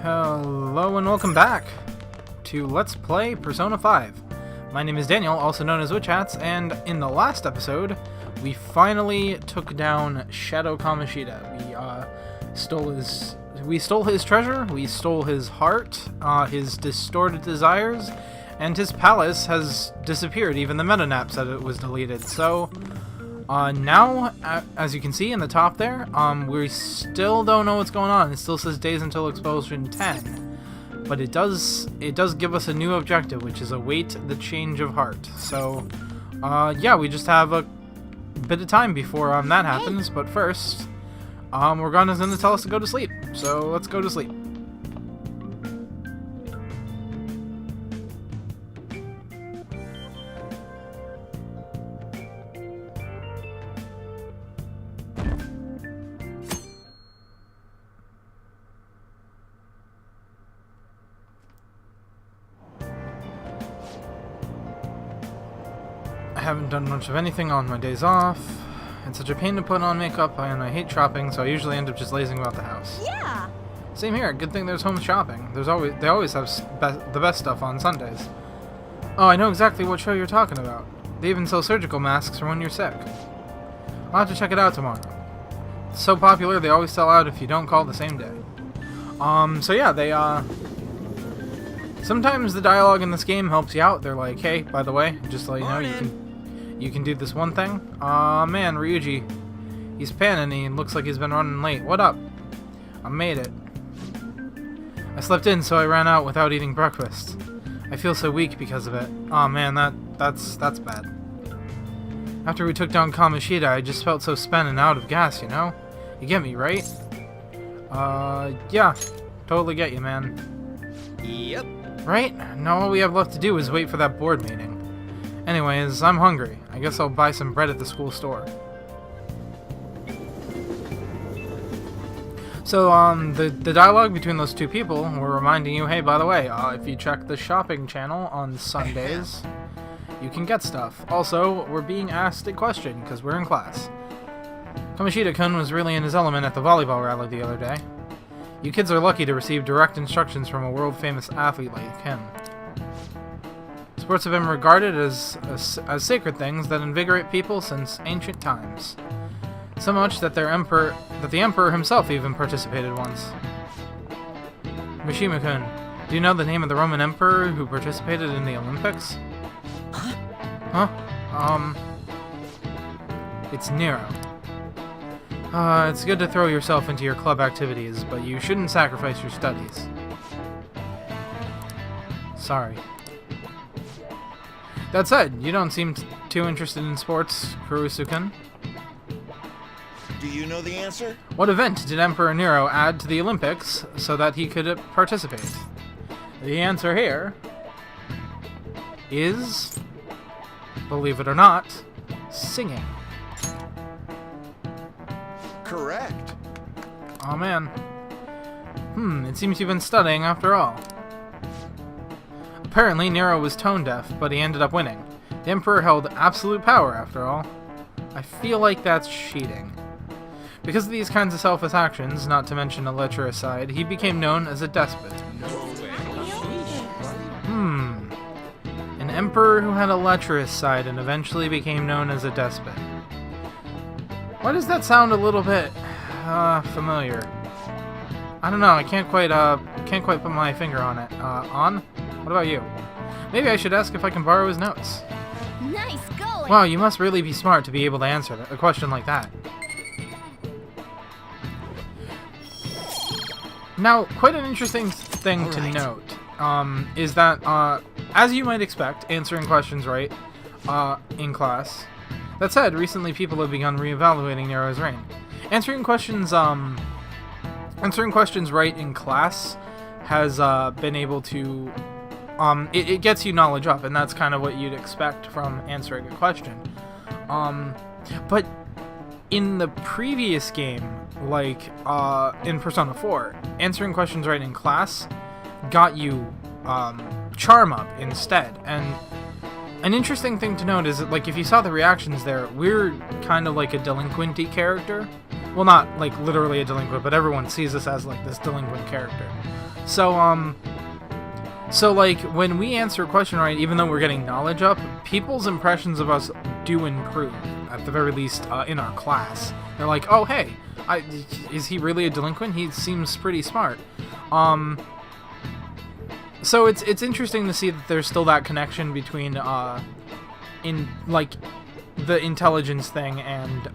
Hello and welcome back to Let's Play Persona 5. My name is Daniel, also known as Witch Hats, and in the last episode, we finally took down Shadow Kamoshida. We stole his treasure, we stole his heart, his distorted desires, and his palace has disappeared. Even the metanap said it was deleted. So now, as you can see in the top there, we still don't know what's going on. It still says days until expulsion 10, but it does give us a new objective, which is await the change of heart. So, yeah, we just have a bit of time before that happens. But first, Morgana's gonna tell us to go to sleep. So let's go to sleep. I haven't done much of anything on my days off. It's such a pain to put on makeup, and I hate shopping, so I usually end up just lazing about the house. Yeah. Same here. Good thing there's home shopping. They always have the best stuff on Sundays. Oh, I know exactly what show you're talking about. They even sell surgical masks for when you're sick. I'll have to check it out tomorrow. It's so popular, they always sell out if you don't call the same day. So yeah, sometimes the dialogue in this game helps you out. They're like, hey, by the way, just to let you know, you can do this one thing. Aw, man, Ryuji. He's panning and looks like he's been running late. What up? I made it. I slept in, so I ran out without eating breakfast. I feel so weak because of it. Aw, man, that's bad. After we took down Kamoshida, I just felt so spent and out of gas, you know? You get me, right? Yeah. Totally get you, man. Yep. Right? Now all we have left to do is wait for that board meeting. Anyways, I'm hungry. I guess I'll buy some bread at the school store. So, the dialogue between those two people were reminding you, hey, by the way, if you check the shopping channel on Sundays, you can get stuff. Also, we're being asked a question, because we're in class. Kamoshida-kun was really in his element at the volleyball rally the other day. You kids are lucky to receive direct instructions from a world-famous athlete like him. Sports have been regarded as sacred things that invigorate people since ancient times. So much that the emperor himself even participated once. Mishima-kun, do you know the name of the Roman emperor who participated in the Olympics? Huh? It's Nero. It's good to throw yourself into your club activities, but you shouldn't sacrifice your studies. Sorry. That said, you don't seem too interested in sports, Kurusu-kun. Do you know the answer? What event did Emperor Nero add to the Olympics so that he could participate? The answer here is, believe it or not, singing. Correct. Oh man. It seems you've been studying after all. Apparently, Nero was tone-deaf, but he ended up winning. The Emperor held absolute power, after all. I feel like that's cheating. Because of these kinds of selfless actions, not to mention a lecherous side, he became known as a despot. An emperor who had a lecherous side and eventually became known as a despot. Why does that sound a little bit familiar? I don't know. I can't quite put my finger on it. What about you? Maybe I should ask if I can borrow his notes. Nice going. Wow, you must really be smart to be able to answer a question like that. Now, quite an interesting thing to note is that, as you might expect, answering questions right in class. That said, recently people have begun reevaluating Nero's reign. Answering questions right in class has been able to it gets you knowledge up, and that's kind of what you'd expect from answering a question. But in the previous game, like in Persona 4, answering questions right in class got you charm up instead. And an interesting thing to note is that, like, if you saw the reactions there, we're kind of like a delinquenty character. well, not like literally a delinquent, but everyone sees us as like this delinquent character. So so like when we answer a question right, even though we're getting knowledge up, people's impressions of us do improve, at the very least in our class. They're like, oh hey, is he really a delinquent? He seems pretty smart. So it's interesting to see that there's still that connection between in like the intelligence thing and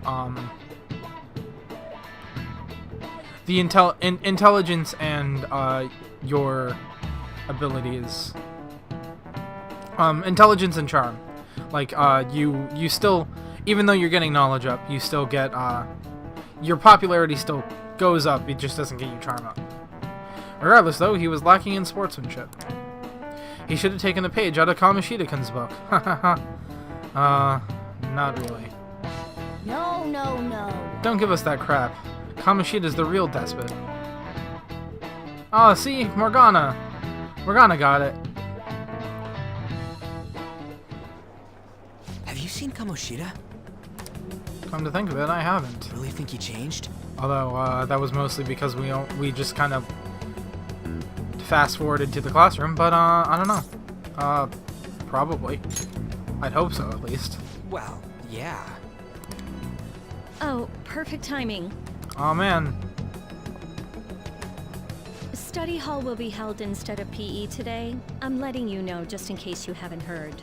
the intelligence and your abilities. Intelligence and charm. Like you still, even though you're getting knowledge up, you still get your popularity still goes up. It just doesn't get you charm up. Regardless, though, he was lacking in sportsmanship. He should have taken a page out of Kamoshida-kun's book. Not really. No. Don't give us that crap. Kamoshida's the real despot. Oh, see? Morgana. Morgana got it. Have you seen Kamoshida? Come to think of it, I haven't. Really think he changed? Although, that was mostly because we just kind of fast-forwarded to the classroom, but, I don't know. Probably. I'd hope so, at least. Well, yeah. Oh, perfect timing. Oh man. Study hall will be held instead of PE today. I'm letting you know just in case you haven't heard.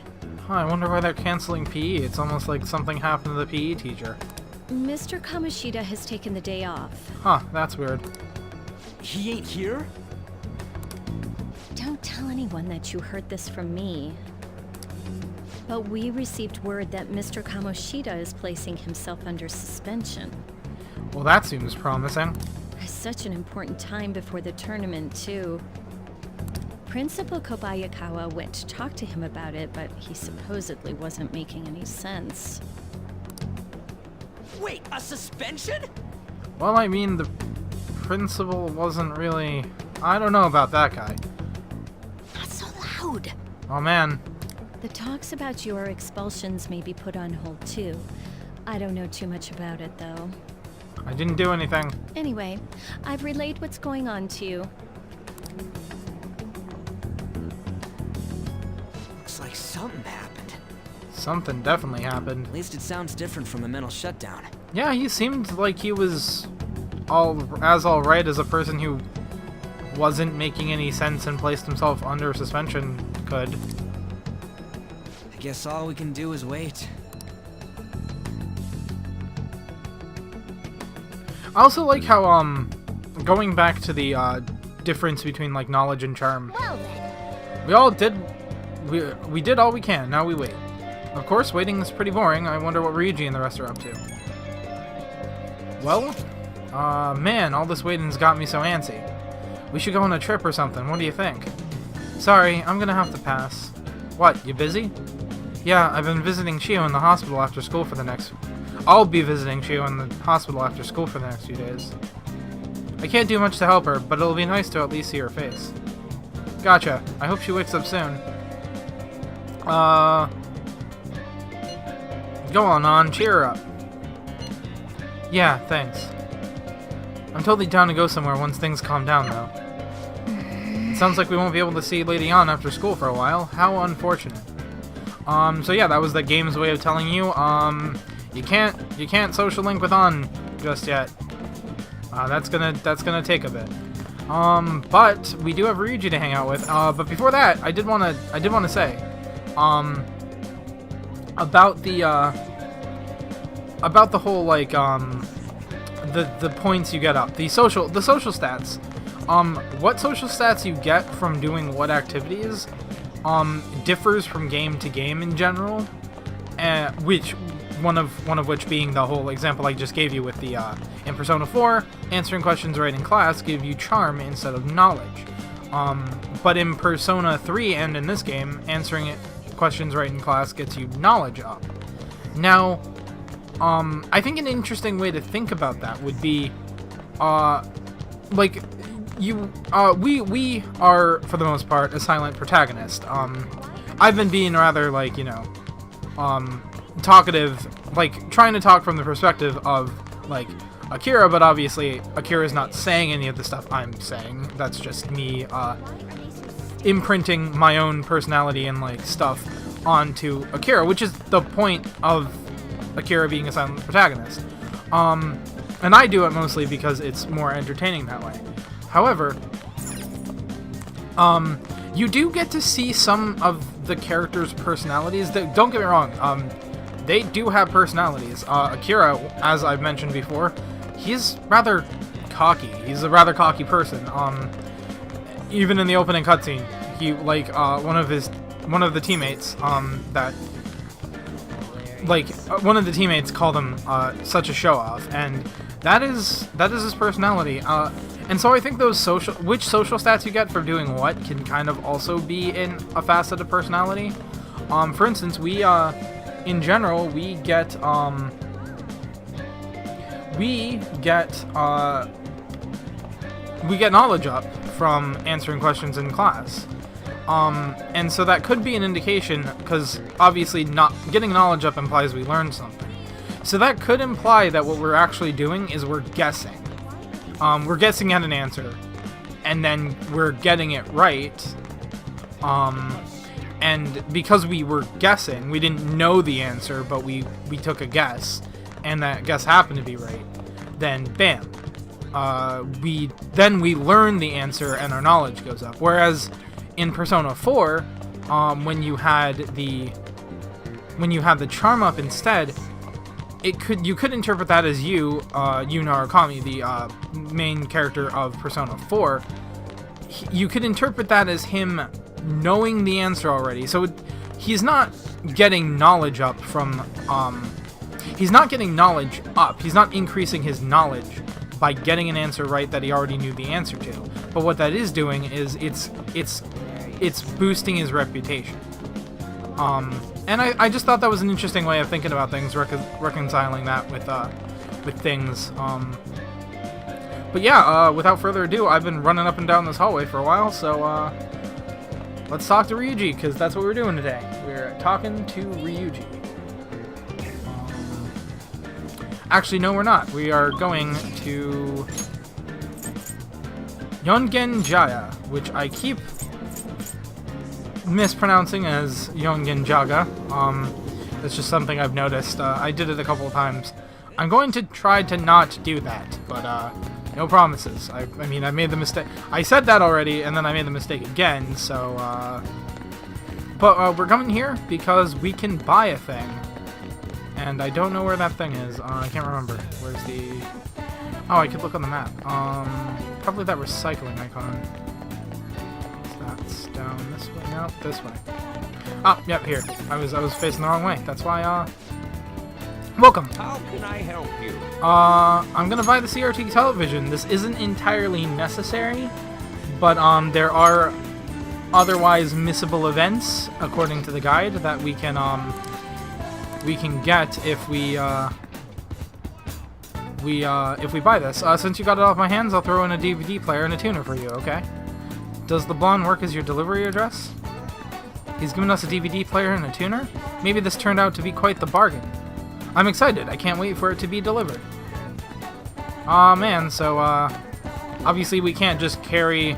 Huh, I wonder why they're canceling PE. It's almost like something happened to the PE teacher. Mr. Kamoshida has taken the day off. Huh, that's weird. He ain't here? Don't tell anyone that you heard this from me. But we received word that Mr. Kamoshida is placing himself under suspension. Well, that seems promising. It's such an important time before the tournament, too. Principal Kobayakawa went to talk to him about it, but he supposedly wasn't making any sense. Wait, a suspension? Well, I mean, the principal wasn't really... I don't know about that guy. Not so loud. Oh man. The talks about your expulsions may be put on hold, too. I don't know too much about it, though. I didn't do anything. Anyway, I've relayed what's going on to you. Looks like something happened. Something definitely happened. At least it sounds different from the mental shutdown. Yeah, he seemed like he was all right as a person who wasn't making any sense and placed himself under suspension could. I guess all we can do is wait. I also like how, going back to the, difference between, like, knowledge and charm. Well then. We did all we can, now we wait. Of course, waiting is pretty boring. I wonder what Ryuji and the rest are up to. Well, man, all this waiting's got me so antsy. We should go on a trip or something, what do you think? Sorry, I'm gonna have to pass. What, you busy? Yeah, I've been visiting Shio in the hospital after school for the next... I'll be visiting Shio in the hospital after school for the next few days. I can't do much to help her, but it'll be nice to at least see her face. Gotcha. I hope she wakes up soon. Go on, cheer her up. Yeah, thanks. I'm totally down to go somewhere once things calm down, though. It sounds like we won't be able to see Lady Ann after school for a while. How unfortunate. So yeah, that was the game's way of telling you, you can't social link with An just yet. That's gonna take a bit. But we do have Ryuji to hang out with. But before that, I did wanna say, about the whole like the points you get up, the social stats. What social stats you get from doing what activities, differs from game to game in general, which one of which being the whole example I just gave you with the in Persona 4, answering questions right in class give you charm instead of knowledge. But in Persona 3 and in this game, answering questions right in class gets you knowledge up. Now, I think an interesting way to think about that would be, like, we are, for the most part, a silent protagonist. I've been being rather, like, you know, talkative, like, trying to talk from the perspective of, like, Akira, but obviously Akira's not saying any of the stuff I'm saying. That's just me imprinting my own personality and like stuff onto Akira, which is the point of Akira being a silent protagonist. And I do it mostly because it's more entertaining that way. However, you do get to see some of the characters' personalities. Don't get me wrong, they do have personalities. Akira, as I've mentioned before, he's rather cocky. He's a rather cocky person. Even in the opening cutscene, he one of the teammates one of the teammates called him such a show-off, and that is his personality. And so I think which social stats you get for doing what can kind of also be in a facet of personality. For instance, in general, we get knowledge up from answering questions in class. And so that could be an indication, because obviously not getting knowledge up implies we learn something. So that could imply that what we're actually doing is we're guessing. We're guessing at an answer, and then we're getting it right. And because we were guessing, we didn't know the answer, but we took a guess, and that guess happened to be right, then bam. We learn the answer and our knowledge goes up. Whereas in Persona 4, when you had the charm up instead, you could interpret that as Yu Narukami, the main character of Persona 4. You could interpret that as him knowing the answer already. So he's not getting knowledge up from he's not getting knowledge up. He's not increasing his knowledge by getting an answer right that he already knew the answer to. But what that is doing is it's boosting his reputation. And I just thought that was an interesting way of thinking about things, reconciling that with things. But yeah, without further ado, I've been running up and down this hallway for a while, so let's talk to Ryuji, because that's what we're doing today. We're talking to Ryuji. Actually, no, we're not. We are going to Yongen Jaya, which I keep mispronouncing as Yongen Jaga. That's just something I've noticed. I did it a couple of times. I'm going to try to not do that, but no promises. I mean, I made the mistake. I said that already, and then I made the mistake again, so but we're coming here because we can buy a thing. And I don't know where that thing is. I can't remember. Where's the... Oh, I could look on the map. Probably that recycling icon. That's down this way. No, this way. Oh, yep, here. I was facing the wrong way. That's why, welcome. How can I help you? I'm gonna buy the CRT television. This isn't entirely necessary, but, there are otherwise missable events, according to the guide, that we can get if we buy this. Since you got it off my hands, I'll throw in a DVD player and a tuner for you, okay? Does the blonde work as your delivery address? He's given us a DVD player and a tuner? Maybe this turned out to be quite the bargain. I'm excited. I can't wait for it to be delivered. Aw, man, so, obviously we can't just carry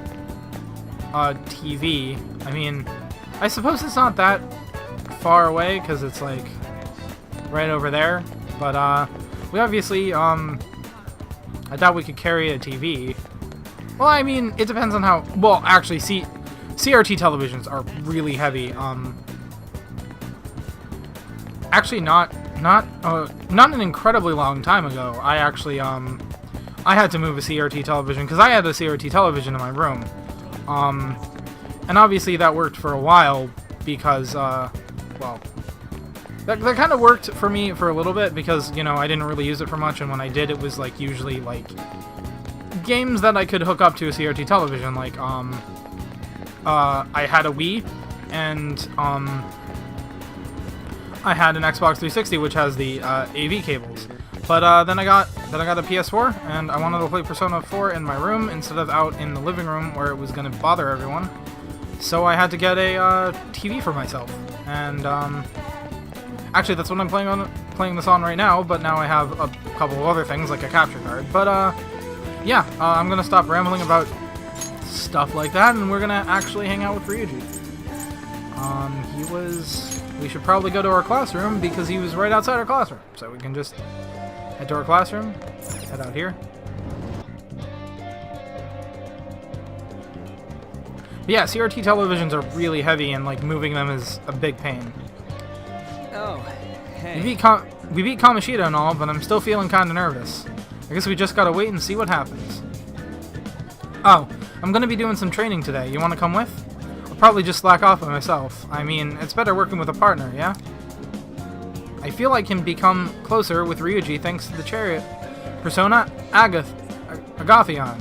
a TV. I mean, I suppose it's not that far away, because it's, like, right over there, but we obviously I doubt we could carry a TV. Well, I mean, it depends on how. Well, actually, CRT televisions are really heavy. Actually, not an incredibly long time ago. I actually I had to move a CRT television because I had a CRT television in my room. And obviously that worked for a while because well. That kind of worked for me for a little bit because, you know, I didn't really use it for much, and when I did, it was, like, usually, like, games that I could hook up to a CRT television, like, I had a Wii, and, I had an Xbox 360, which has the, AV cables, but, then I got a PS4, and I wanted to play Persona 4 in my room instead of out in the living room where it was gonna bother everyone, so I had to get a, TV for myself, and, Actually, that's what I'm playing this on right now, but now I have a couple of other things, like a capture card. But, yeah, I'm gonna stop rambling about stuff like that, and we're gonna actually hang out with Ryuji. We should probably go to our classroom, because he was right outside our classroom. So we can just head to our classroom, head out here. But yeah, CRT televisions are really heavy, and like moving them is a big pain. Oh, hey. We beat Kamoshida and all, but I'm still feeling kind of nervous. I guess we just gotta wait and see what happens. Oh, I'm gonna be doing some training today. You wanna come with? I'll probably just slack off by myself. I mean, it's better working with a partner, yeah? I feel I can become closer with Ryuji thanks to the chariot persona Agathion.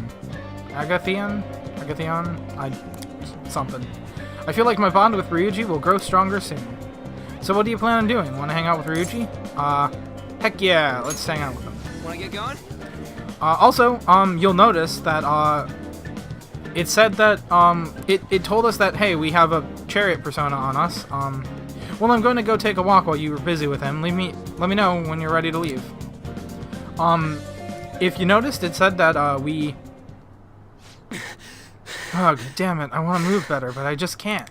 Something. I feel like my bond with Ryuji will grow stronger soon. So what do you plan on doing? Want to hang out with Ryuji? Heck yeah, let's hang out with him. Wanna get going? Also, you'll notice that, it said that, it told us that, hey, we have a chariot persona on us. Well, I'm going to go take a walk while you were busy with him. Let me know when you're ready to leave. If you noticed, it said that, we... Ugh, damn it, I want to move better, but I just can't.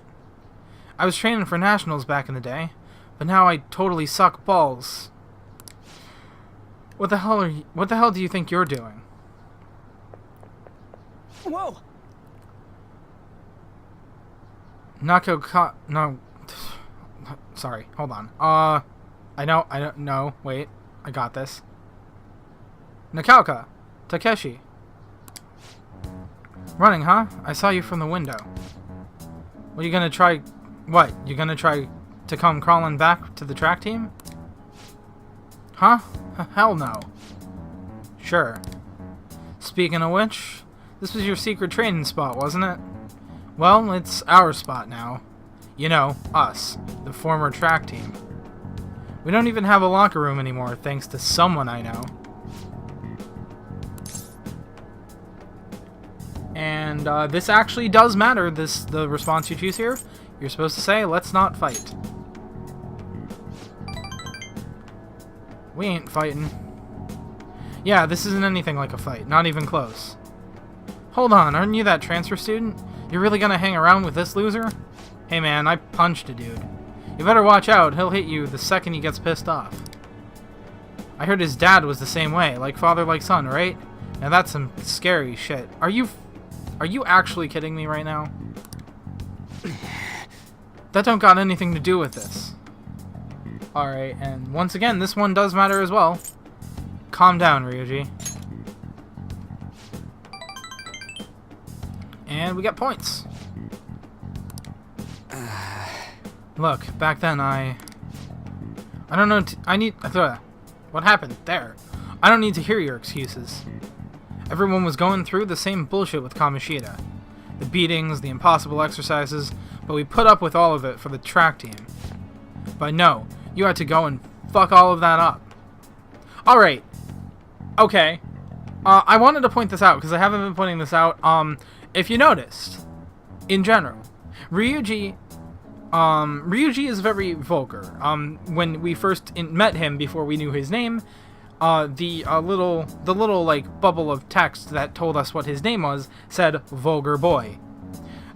I was training for nationals back in the day, but now I totally suck balls. What the hell do you think you're doing? Whoa! No. Sorry, hold on. I don't know. Wait, I got this. Nakaoka, Takeshi. Running, huh? I saw you from the window. What, you gonna try... What, you gonna try to come crawling back to the track team? Huh? Hell no. Sure. Speaking of which, this was your secret training spot, wasn't it? Well, it's our spot now. You know, us, the former track team. We don't even have a locker room anymore, thanks to someone I know. And this actually does matter, the response you choose here. You're supposed to say, let's not fight. We ain't fighting. Yeah, this isn't anything like a fight, not even close. Hold on, aren't you that transfer student? You're really gonna hang around with this loser? Hey man, I punched a dude. You better watch out, he'll hit you the second he gets pissed off. I heard his dad was the same way, like father like son, right? Now that's some scary shit. Are you actually kidding me right now? That don't got anything to do with this. Alright, and once again, this one does matter as well. Calm down, Ryuji. And we get points. Look, back then I don't know, what happened there? I don't need to hear your excuses. Everyone was going through the same bullshit with Kamoshida. The beatings, the impossible exercises, but we put up with all of it for the track team. But no, you had to go and fuck all of that up. Alright. Okay. I wanted to point this out, because I haven't been pointing this out. If you noticed, in general, Ryuji is very vulgar. When we first met him, before we knew his name, the little like bubble of text that told us what his name was said vulgar boy.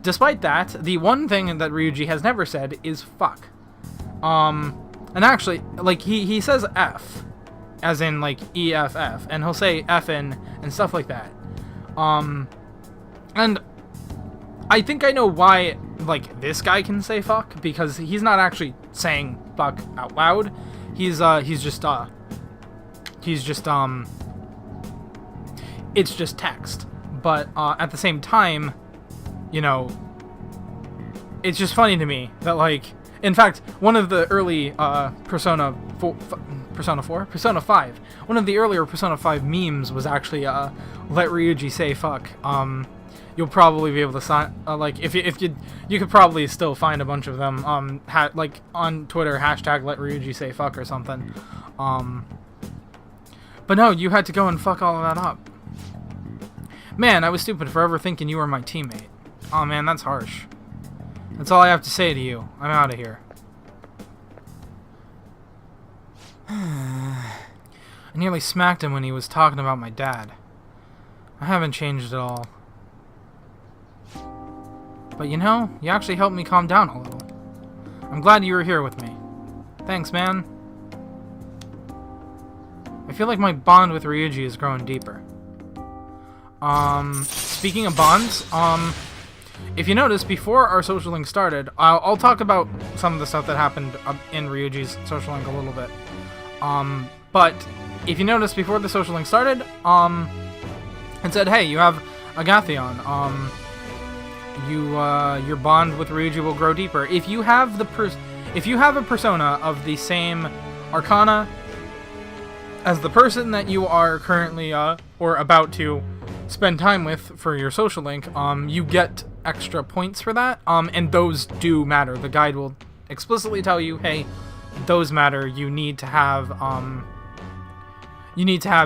Despite that, the one thing that Ryuji has never said is fuck. And actually, like he says F, as in like EFF, and he'll say effin' and stuff like that. And I think I know why like this guy can say fuck, because he's not actually saying fuck out loud. He's just it's just text. But at the same time, you know, it's just funny to me that, like, in fact, one of the early Persona 5, one of the earlier Persona 5 memes was actually let Ryuji say fuck. You'll probably be able to like if you could probably still find a bunch of them like on Twitter, hashtag let Ryuji say fuck or something. But no, you had to go and fuck all of that up. Man, I was stupid for ever thinking you were my teammate. Oh man, that's harsh. That's all I have to say to you. I'm out of here. I nearly smacked him when he was talking about my dad. I haven't changed at all. But you know, you actually helped me calm down a little. I'm glad you were here with me. Thanks, man. I feel like my bond with Ryuji is growing deeper. Speaking of bonds, if you notice, before our social link started, I'll talk about some of the stuff that happened in Ryuji's social link a little bit. But if you notice, before the social link started, it said, hey, you have a Gathion. Your bond with Ryuji will grow deeper. If you have a persona of the same arcana as the person that you are currently or about to spend time with for your social link, you get extra points for that, and those do matter. The guide will explicitly tell you, hey, those matter. You need to have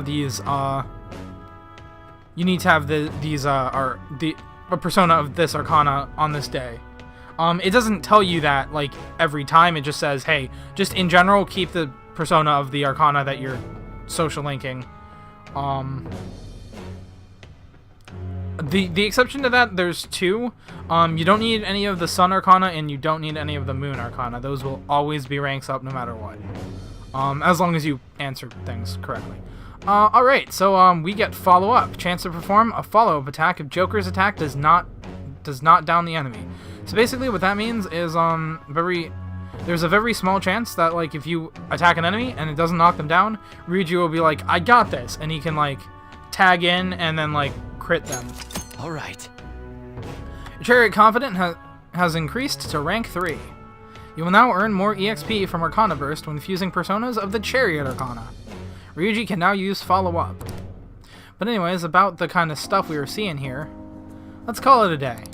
these a persona of this arcana on this day. It doesn't tell you that like every time. It just says, hey, just in general, keep the persona of the arcana that you're social linking. The exception to that, there's two. You don't need any of the Sun Arcana, and you don't need any of the Moon Arcana. Those will always be ranks up no matter what. As long as you answer things correctly. Alright, so we get Follow Up. Chance to perform a follow-up attack if Joker's attack does not down the enemy. So basically what that means is there's a very small chance that like if you attack an enemy and it doesn't knock them down, Ryuji will be like, I got this, and he can like tag in and then like crit them. Alright. Chariot Confident has increased to rank 3. You will now earn more EXP from Arcana Burst when fusing personas of the Chariot Arcana. Ryuji can now use Follow Up. But anyways, about the kind of stuff we were seeing here, let's call it a day.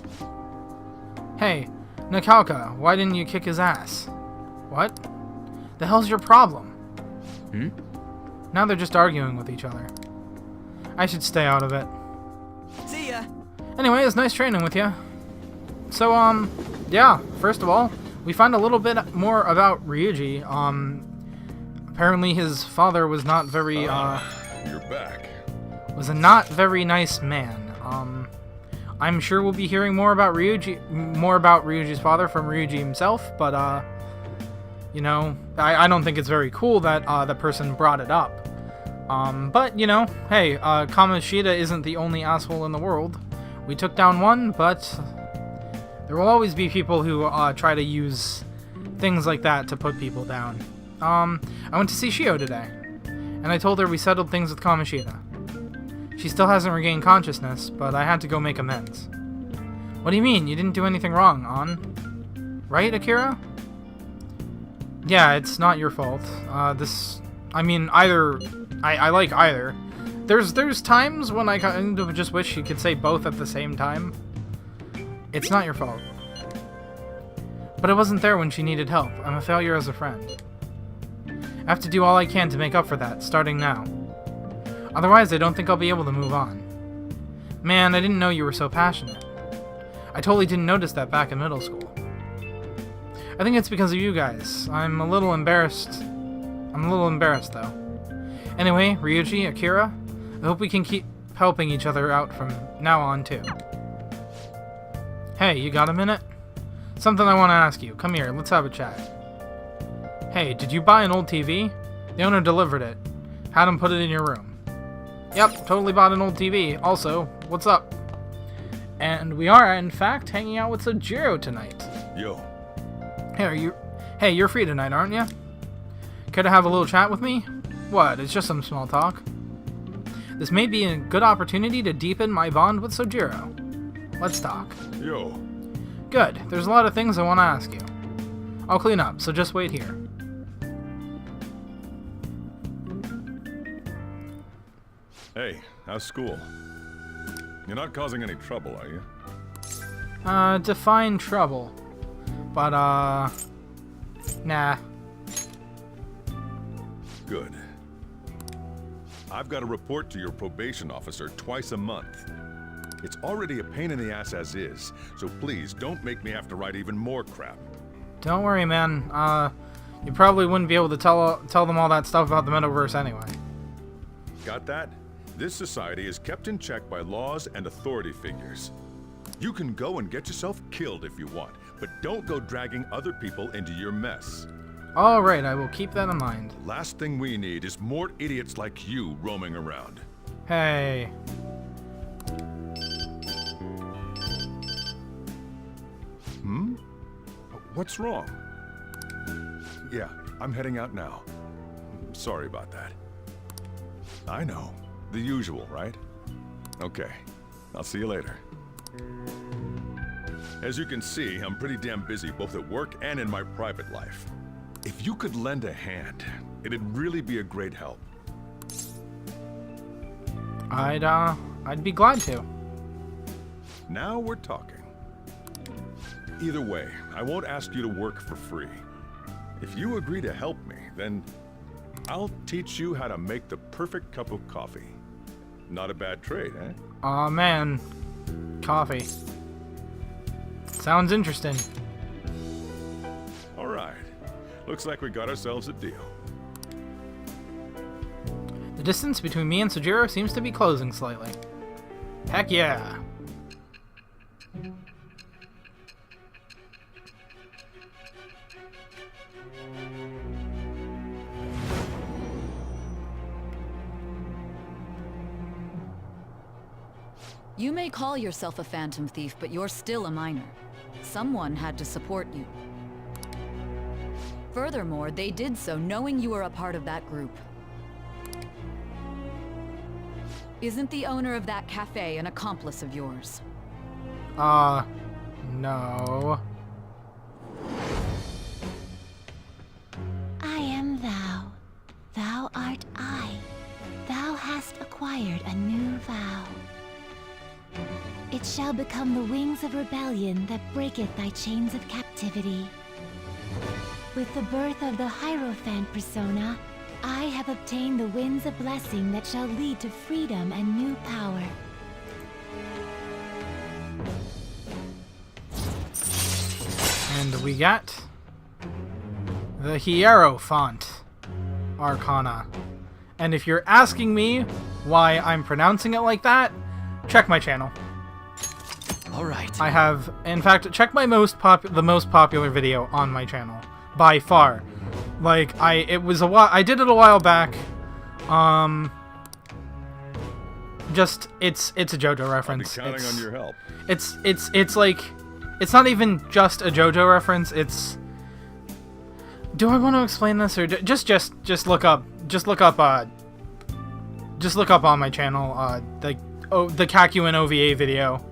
Hey, Nakalka, why didn't you kick his ass? What? The hell's your problem? Now they're just arguing with each other. I should stay out of it. See ya! Anyway, it's nice training with you. So, yeah, first of all, we find a little bit more about Ryuji. Apparently his father was not very, You're back. was a not very nice man. I'm sure we'll be hearing more about Ryuji's father from Ryuji himself, but, you know, I don't think it's very cool that, the person brought it up. But, you know, hey, Kamoshida isn't the only asshole in the world. We took down one, but there will always be people who, try to use things like that to put people down. I went to see Shio today, and I told her we settled things with Kamoshida. She still hasn't regained consciousness, but I had to go make amends. What do you mean? You didn't do anything wrong, An? Right, Akira? Yeah, it's not your fault. I like either. There's times when I kind of just wish you could say both at the same time. It's not your fault. But I wasn't there when she needed help. I'm a failure as a friend. I have to do all I can to make up for that, starting now. Otherwise, I don't think I'll be able to move on. Man, I didn't know you were so passionate. I totally didn't notice that back in middle school. I think it's because of you guys. I'm a little embarrassed, though. Anyway, Ryuji, Akira, I hope we can keep helping each other out from now on, too. Hey, you got a minute? Something I want to ask you. Come here, let's have a chat. Hey, did you buy an old TV? The owner delivered it. Had him put it in your room. Yep, totally bought an old TV. Also, what's up? And we are, in fact, hanging out with Sojiro tonight. Yo. Hey, you're free tonight, aren't you? Care to have a little chat with me? What, it's just some small talk. This may be a good opportunity to deepen my bond with Sojiro. Let's talk. Yo. Good, there's a lot of things I want to ask you. I'll clean up, so just wait here. Hey, how's school? You're not causing any trouble, are you? Define trouble. But, nah. Good. I've got to report to your probation officer twice a month. It's already a pain in the ass as is, so please don't make me have to write even more crap. Don't worry, man. You probably wouldn't be able to tell them all that stuff about the metaverse anyway. Got that? This society is kept in check by laws and authority figures. You can go and get yourself killed if you want, but don't go dragging other people into your mess. Alright, I will keep that in mind. Last thing we need is more idiots like you roaming around. Hey. What's wrong? Yeah, I'm heading out now. Sorry about that. I know. The usual, right? Okay. I'll see you later. As you can see, I'm pretty damn busy both at work and in my private life. If you could lend a hand, it'd really be a great help. I'd be glad to. Now we're talking. Either way, I won't ask you to work for free. If you agree to help me, then I'll teach you how to make the perfect cup of coffee. Not a bad trade, eh? Aw, man. Coffee. Sounds interesting. All right. Looks like we got ourselves a deal. The distance between me and Sojiro seems to be closing slightly. Heck yeah. You may call yourself a phantom thief, but you're still a minor. Someone had to support you. Furthermore, they did so knowing you were a part of that group. Isn't the owner of that cafe an accomplice of yours? No. I am thou. Thou art I. Thou hast acquired a new vow. It shall become the wings of rebellion that breaketh thy chains of captivity. With the birth of the Hierophant persona, I have obtained the winds of blessing that shall lead to freedom and new power. And we got the Hierophant Arcana. And if you're asking me why I'm pronouncing it like that, check my channel. Alright. I have, in fact, check my the most popular video on my channel by far. Like I did it a while back. Just it's a JoJo reference. I'll be counting on your help. It's like it's not even just a JoJo reference. It's. Do I want to explain this or just look up on my channel the Kakuin OVA video.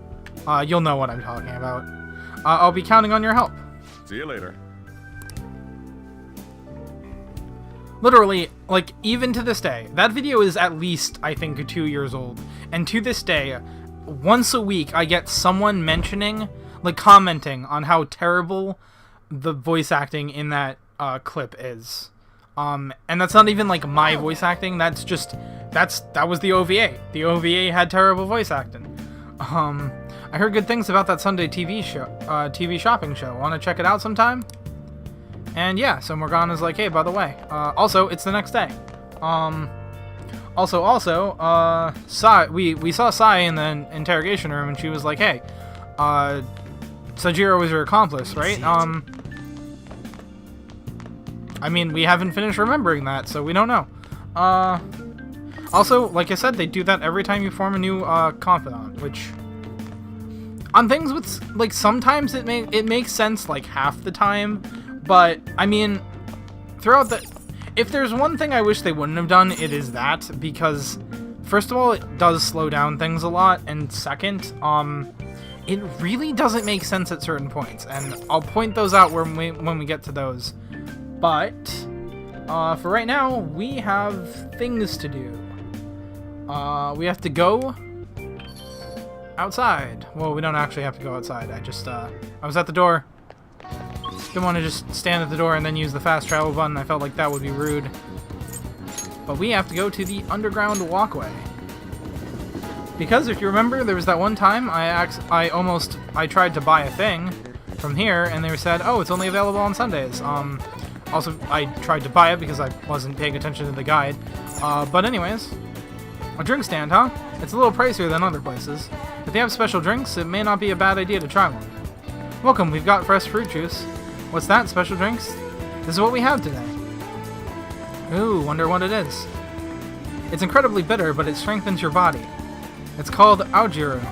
You'll know what I'm talking about. I'll be counting on your help. See you later. Literally, like, even to this day, that video is at least, I think, 2 years old. And to this day, once a week, I get someone mentioning, like, commenting on how terrible the voice acting in that clip is. And that's not even, like, my voice acting, that was the OVA. The OVA had terrible voice acting. I heard good things about that Sunday TV shopping show. Want to check it out sometime? And yeah, so Morgana's like, hey, by the way, also, it's the next day. Sai, we saw Sai in the interrogation room, and she was like, hey, Sojiro was your accomplice, right? I mean, we haven't finished remembering that, so we don't know. Also, like I said, they do that every time you form a new confidant, which on things with, like, sometimes it makes sense, like, half the time. But, I mean, if there's one thing I wish they wouldn't have done, it is that, because, first of all, it does slow down things a lot, and second, it really doesn't make sense at certain points, and I'll point those out when we get to those. But, for right now, we have things to do. We have to go outside. Well, we don't actually have to go outside, I was at the door. Didn't want to just stand at the door and then use the fast travel button. I felt like that would be rude. But we have to go to the underground walkway. Because if you remember, there was that one time I tried to buy a thing from here, and they said, oh, it's only available on Sundays. Also, I tried to buy it because I wasn't paying attention to the guide. But anyways, a drink stand, huh? It's a little pricier than other places. If they have special drinks, it may not be a bad idea to try one. Welcome, we've got fresh fruit juice. What's that, special drinks? This is what we have today. Ooh, wonder what it is. It's incredibly bitter, but it strengthens your body. It's called Aojiru.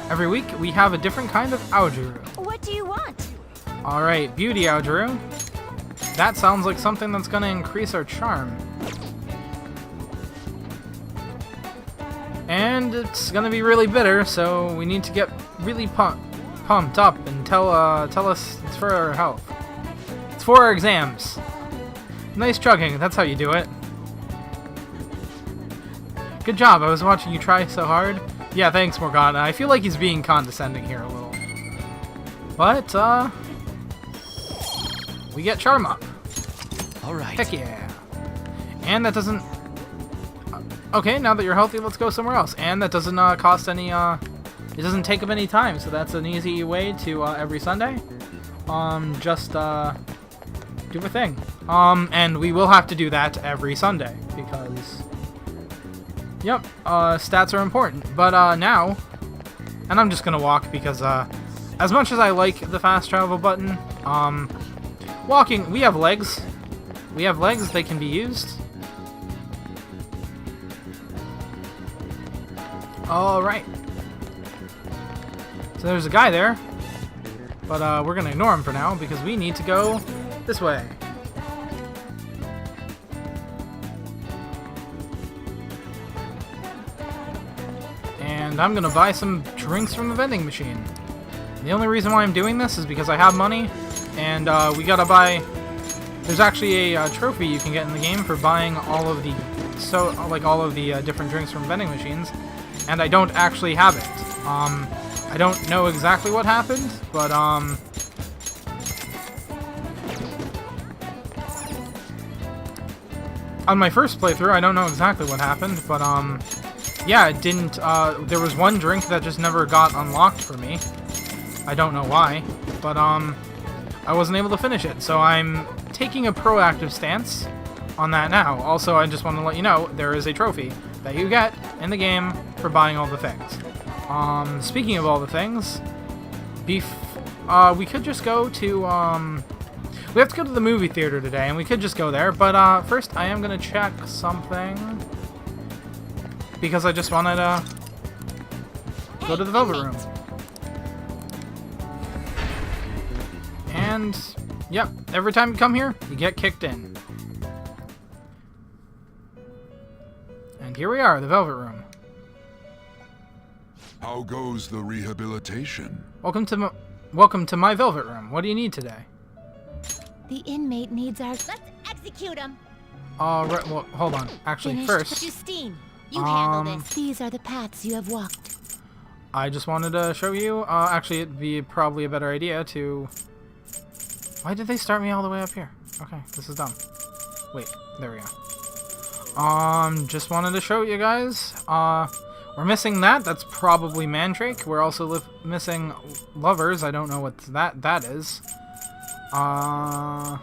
Every week, we have a different kind of Aojiru. What do you want? Alright, Beauty Aojiru. That sounds like something that's gonna increase our charm. And it's gonna be really bitter, so we need to get really pumped up and tell us it's for our health. It's for our exams. Nice chugging, that's how you do it. Good job, I was watching you try so hard. Yeah, thanks, Morgana. I feel like he's being condescending here a little. But, we get charm up. Alright. Heck yeah. And that doesn't... Okay, now that you're healthy, let's go somewhere else. And that doesn't cost any... It doesn't take up any time, so that's an easy way to, every Sunday, just, do a thing. And we will have to do that every Sunday, because... Yep, stats are important. But, now... And I'm just gonna walk, because, as much as I like the fast travel button, walking... We have legs. We have legs, they can be used. Alright. So there's a guy there, but we're gonna ignore him for now because we need to go this way. And I'm gonna buy some drinks from the vending machine. The only reason why I'm doing this is because I have money, and we gotta buy... There's actually a trophy you can get in the game for buying all of the different drinks from vending machines, and I don't actually have it. I don't know exactly what happened, but on my first playthrough, I don't know exactly what happened, but yeah, it didn't. There was one drink that just never got unlocked for me. I don't know why, but I wasn't able to finish it, so I'm taking a proactive stance on that now. Also, I just want to let you know there is a trophy that you get in the game for buying all the things. Speaking of all the things, we could just go to, we have to go to the movie theater today, and we could just go there, but, first I am gonna check something, because I just wanted to go to the Velvet Room. And, yep, every time you come here, you get kicked in. And here we are, the Velvet Room. How goes the rehabilitation? Welcome to my Velvet Room. What do you need today? The inmate needs our... Let's execute him! Right, well, hold on. Actually, Finished. first... Justine, you handle this. These are the paths you have walked. I just wanted to show you, actually, it'd be probably a better idea to... Why did they start me all the way up here? Okay, this is dumb. Wait, there we go. Just wanted to show you guys, we're missing that. That's probably Mandrake. We're also missing Lovers. I don't know what that is. Oh,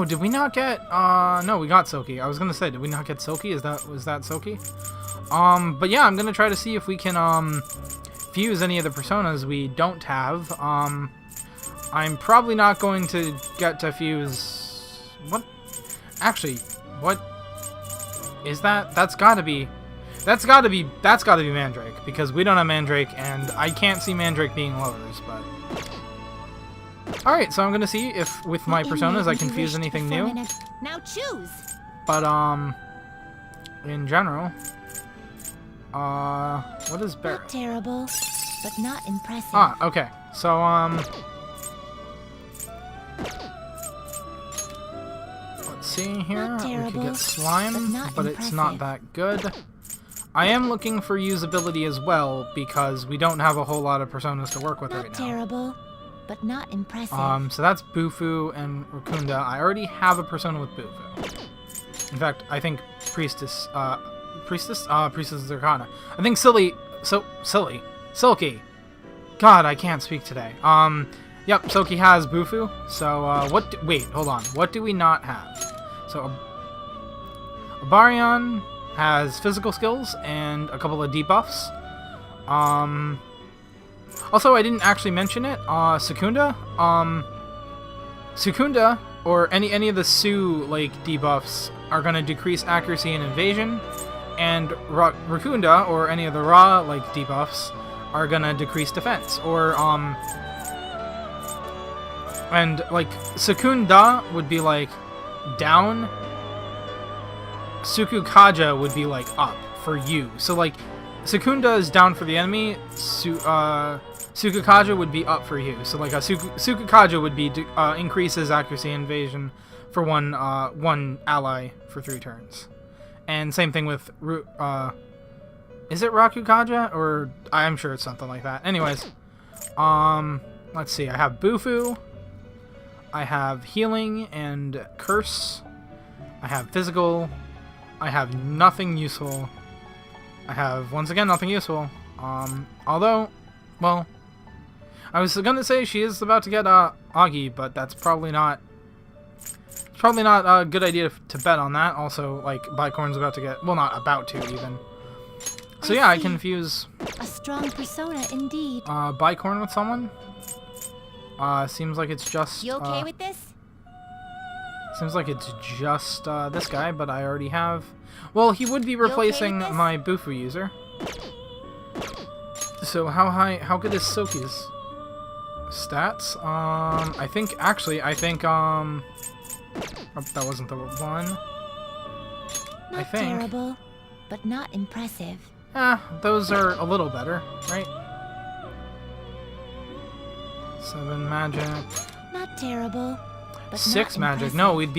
did we not get, no, we got Silky. I was gonna say, did we not get Silky? Was that Silky? But yeah, I'm gonna try to see if we can, fuse any of the personas we don't have. I'm probably not going to get to fuse... What? Actually, what is that? That's gotta be Mandrake, because we don't have Mandrake, and I can't see Mandrake being Lovers, but... Alright, so I'm gonna see if, with my personas, I can fuse anything new. Now choose! But, in general... what is Barrett? Not terrible, but not impressive. Ah, okay. So, let's see here. Not terrible, we could get Slime, but it's not that good. I am looking for usability as well, because we don't have a whole lot of personas to work with right now. Not terrible, but not impressive. So that's Bufu and Rakunda. I already have a persona with Bufu. In fact, I think Priestess is Arcana. I think Silky. God, I can't speak today. Yeah, Yep, Soki has Bufu. So, wait, hold on. What do we not have? So, Abarion has physical skills and a couple of debuffs. Also, I didn't actually mention it. Secunda. Secunda, or any of the Su, like, debuffs are going to decrease accuracy and evasion. And Rakunda, or any of the Ra, like, debuffs are going to decrease defense. Or, and, like, Secunda would be, like, down. Sukukaja would be, like, up for you. So, like, Secunda is down for the enemy. Sukukaja would be up for you. So, like, a Sukukaja would be increases accuracy and evasion for one ally for 3 turns. And same thing with is it Rakukaja? Or I'm sure it's something like that. Anyways, let's see. I have Bufu. I have healing and curse. I have physical. I have nothing useful. I have, once again, nothing useful. Although, well, I was gonna say she is about to get Agi, but that's probably not a good idea to bet on that. Also, like, Bicorn's about to get, well, not about to even. So yeah, I confuse a strong persona indeed. Bicorn with someone. Seems like it's just. You okay with this? Seems like it's just this guy, but I already have. Well, he would be replacing my Bufu user. So how good is Soki's stats? I think oh, that wasn't the one. Not terrible, but not impressive. Those are a little better, right? 7 magic. Not terrible. But 6 not magic. impressive. No, we'd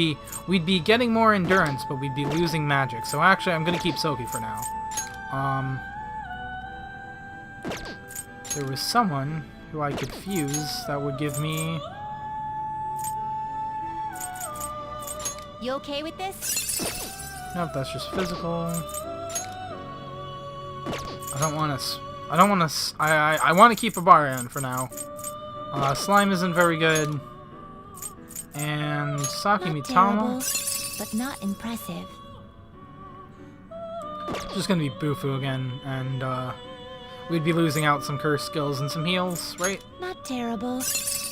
be getting more endurance, but we'd be losing magic. So actually, I'm gonna keep Soki for now. There was someone who I could fuse that would give me. You okay with this? Nope, that's just physical. I want to keep Abarion for now. Slime isn't very good. And Saki Not Mitama. terrible, but not impressive. Just gonna be Bufu again, and we'd be losing out some curse skills and some heals, right? Not terrible,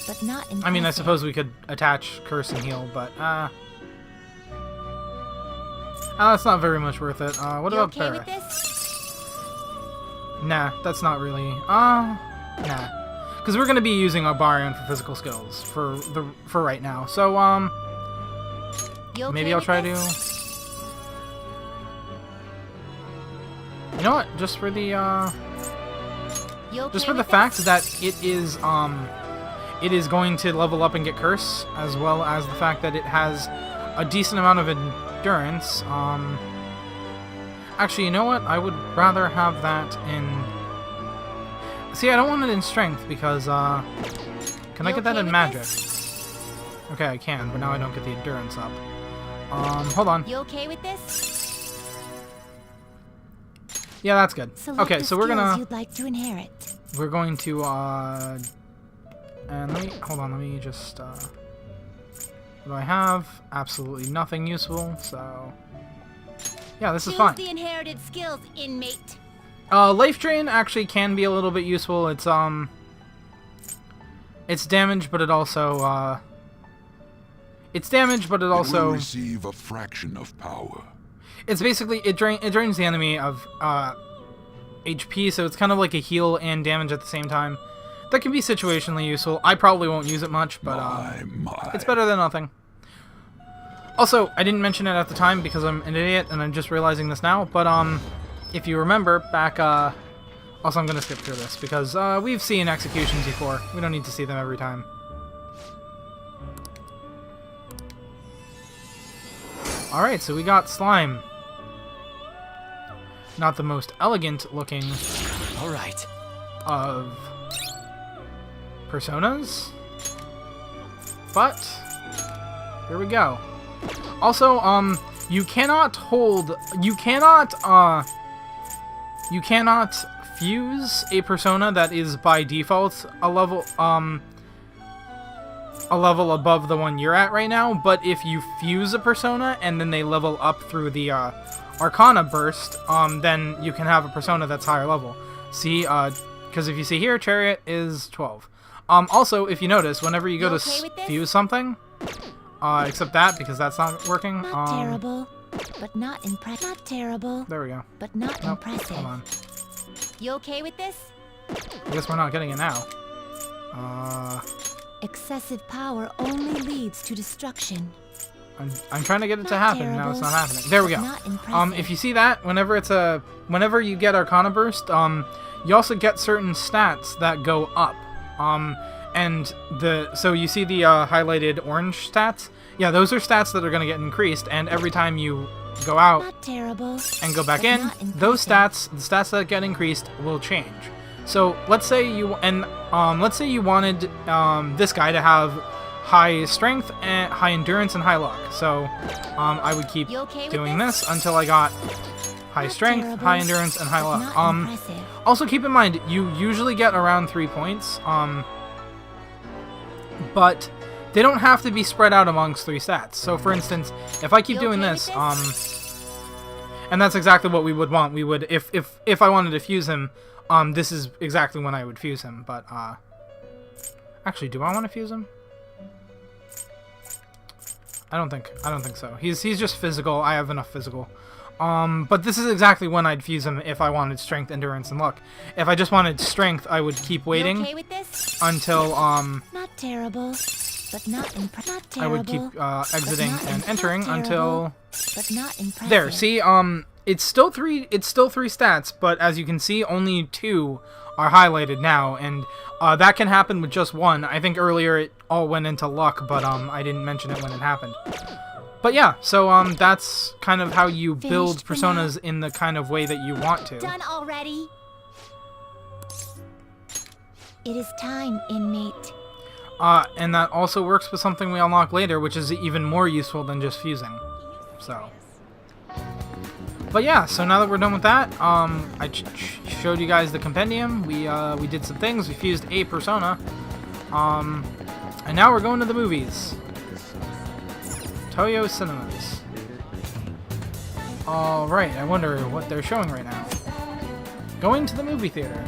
but not impressive. I mean, I suppose we could attach curse and heal, but that's not very much worth it. What You about okay with Barrett? this? Nah, that's not really. Nah, because we're gonna be using Abarion for physical skills for right now. So You okay maybe I'll with try this? to. You know what? Just for the You okay just for the with fact this? that it is going to level up and get curse, as well as the fact that it has a decent amount of endurance. Actually, you know what? I would rather have that in. See, I don't want it in strength because can I You get that okay in with magic? this? Okay, I can, but now I don't get the endurance up. Hold on. You okay with this? Yeah, that's good. Select Okay, the so we're skills gonna. you'd like to inherit. We're going to, and hold on, let me just, what do I have? Absolutely nothing useful, so, yeah, this is fine. the inherited skills, inmate. Life Drain actually can be a little bit useful. It's damage, but it also, It will receive a fraction of power. it's basically, it drains the enemy of, HP, so it's kind of like a heal and damage at the same time. That can be situationally useful. I probably won't use it much, but My. it's better than nothing. Also, I didn't mention it at the time because I'm an idiot and I'm just realizing this now, but if you remember back, also I'm gonna skip through this because we've seen executions before. We don't need to see them every time. Alright, so we got Slime. Not the most elegant looking Alright. of personas, but here we go. Also, you cannot fuse a persona that is by default a level, a level above the one you're at right now, but if you fuse a persona and then they level up through the Arcana burst, then you can have a persona that's higher level. See, because if you see here, Chariot is 12. Also, if you notice, whenever you go to fuse something, except that, because that's not working. Not terrible, but not impressive. Not terrible. There we go. But not impressive. Hold on. You okay with this? I guess we're not getting it now. Excessive power only leads to destruction. I'm trying to get it to happen, and now it's not happening. There we go. Not impressive. If you see that, whenever you get Arcana Burst, you also get certain stats that go up. So you see the highlighted orange stats? Yeah, those are stats that are going to get increased, and every time you go out Not terrible, and go back but in, not those impressive. stats, the stats that get increased, will change. So let's say you wanted this guy to have high strength, and high endurance, and high luck. So I would keep You okay with doing this? this until I got high Not strength, terrible, high endurance, and high but luck. not impressive. Also keep in mind, you usually get around 3 points, but they don't have to be spread out amongst 3 stats. So for instance, if I keep You doing okay this, with and that's exactly what we would want. We would, if I wanted to fuse him, this is exactly when I would fuse him. But actually, do I want to fuse him? I don't think so. He's just physical. I have enough physical. But this is exactly when I'd fuse him if I wanted strength, endurance, and luck. If I just wanted strength, I would keep waiting You okay with this? until Not terrible, but not impressive. Not I terrible, would keep exiting not and imp- entering not until but not impressive. there. See, it's still three stats, but as you can see, only 2 are highlighted now, and that can happen with just 1. I think earlier it all went into luck, but I didn't mention it when it happened. But yeah, so that's kind of how you build Finished for now? personas in the kind of way that you want to. Done already? It is time, inmate. And that also works with something we unlock later, which is even more useful than just fusing. So. But yeah, so now that we're done with that, I showed you guys the compendium. We did some things. We fused a persona. And now we're going to the movies. Toyo Cinemas. Alright, I wonder what they're showing right now. Going to the movie theater.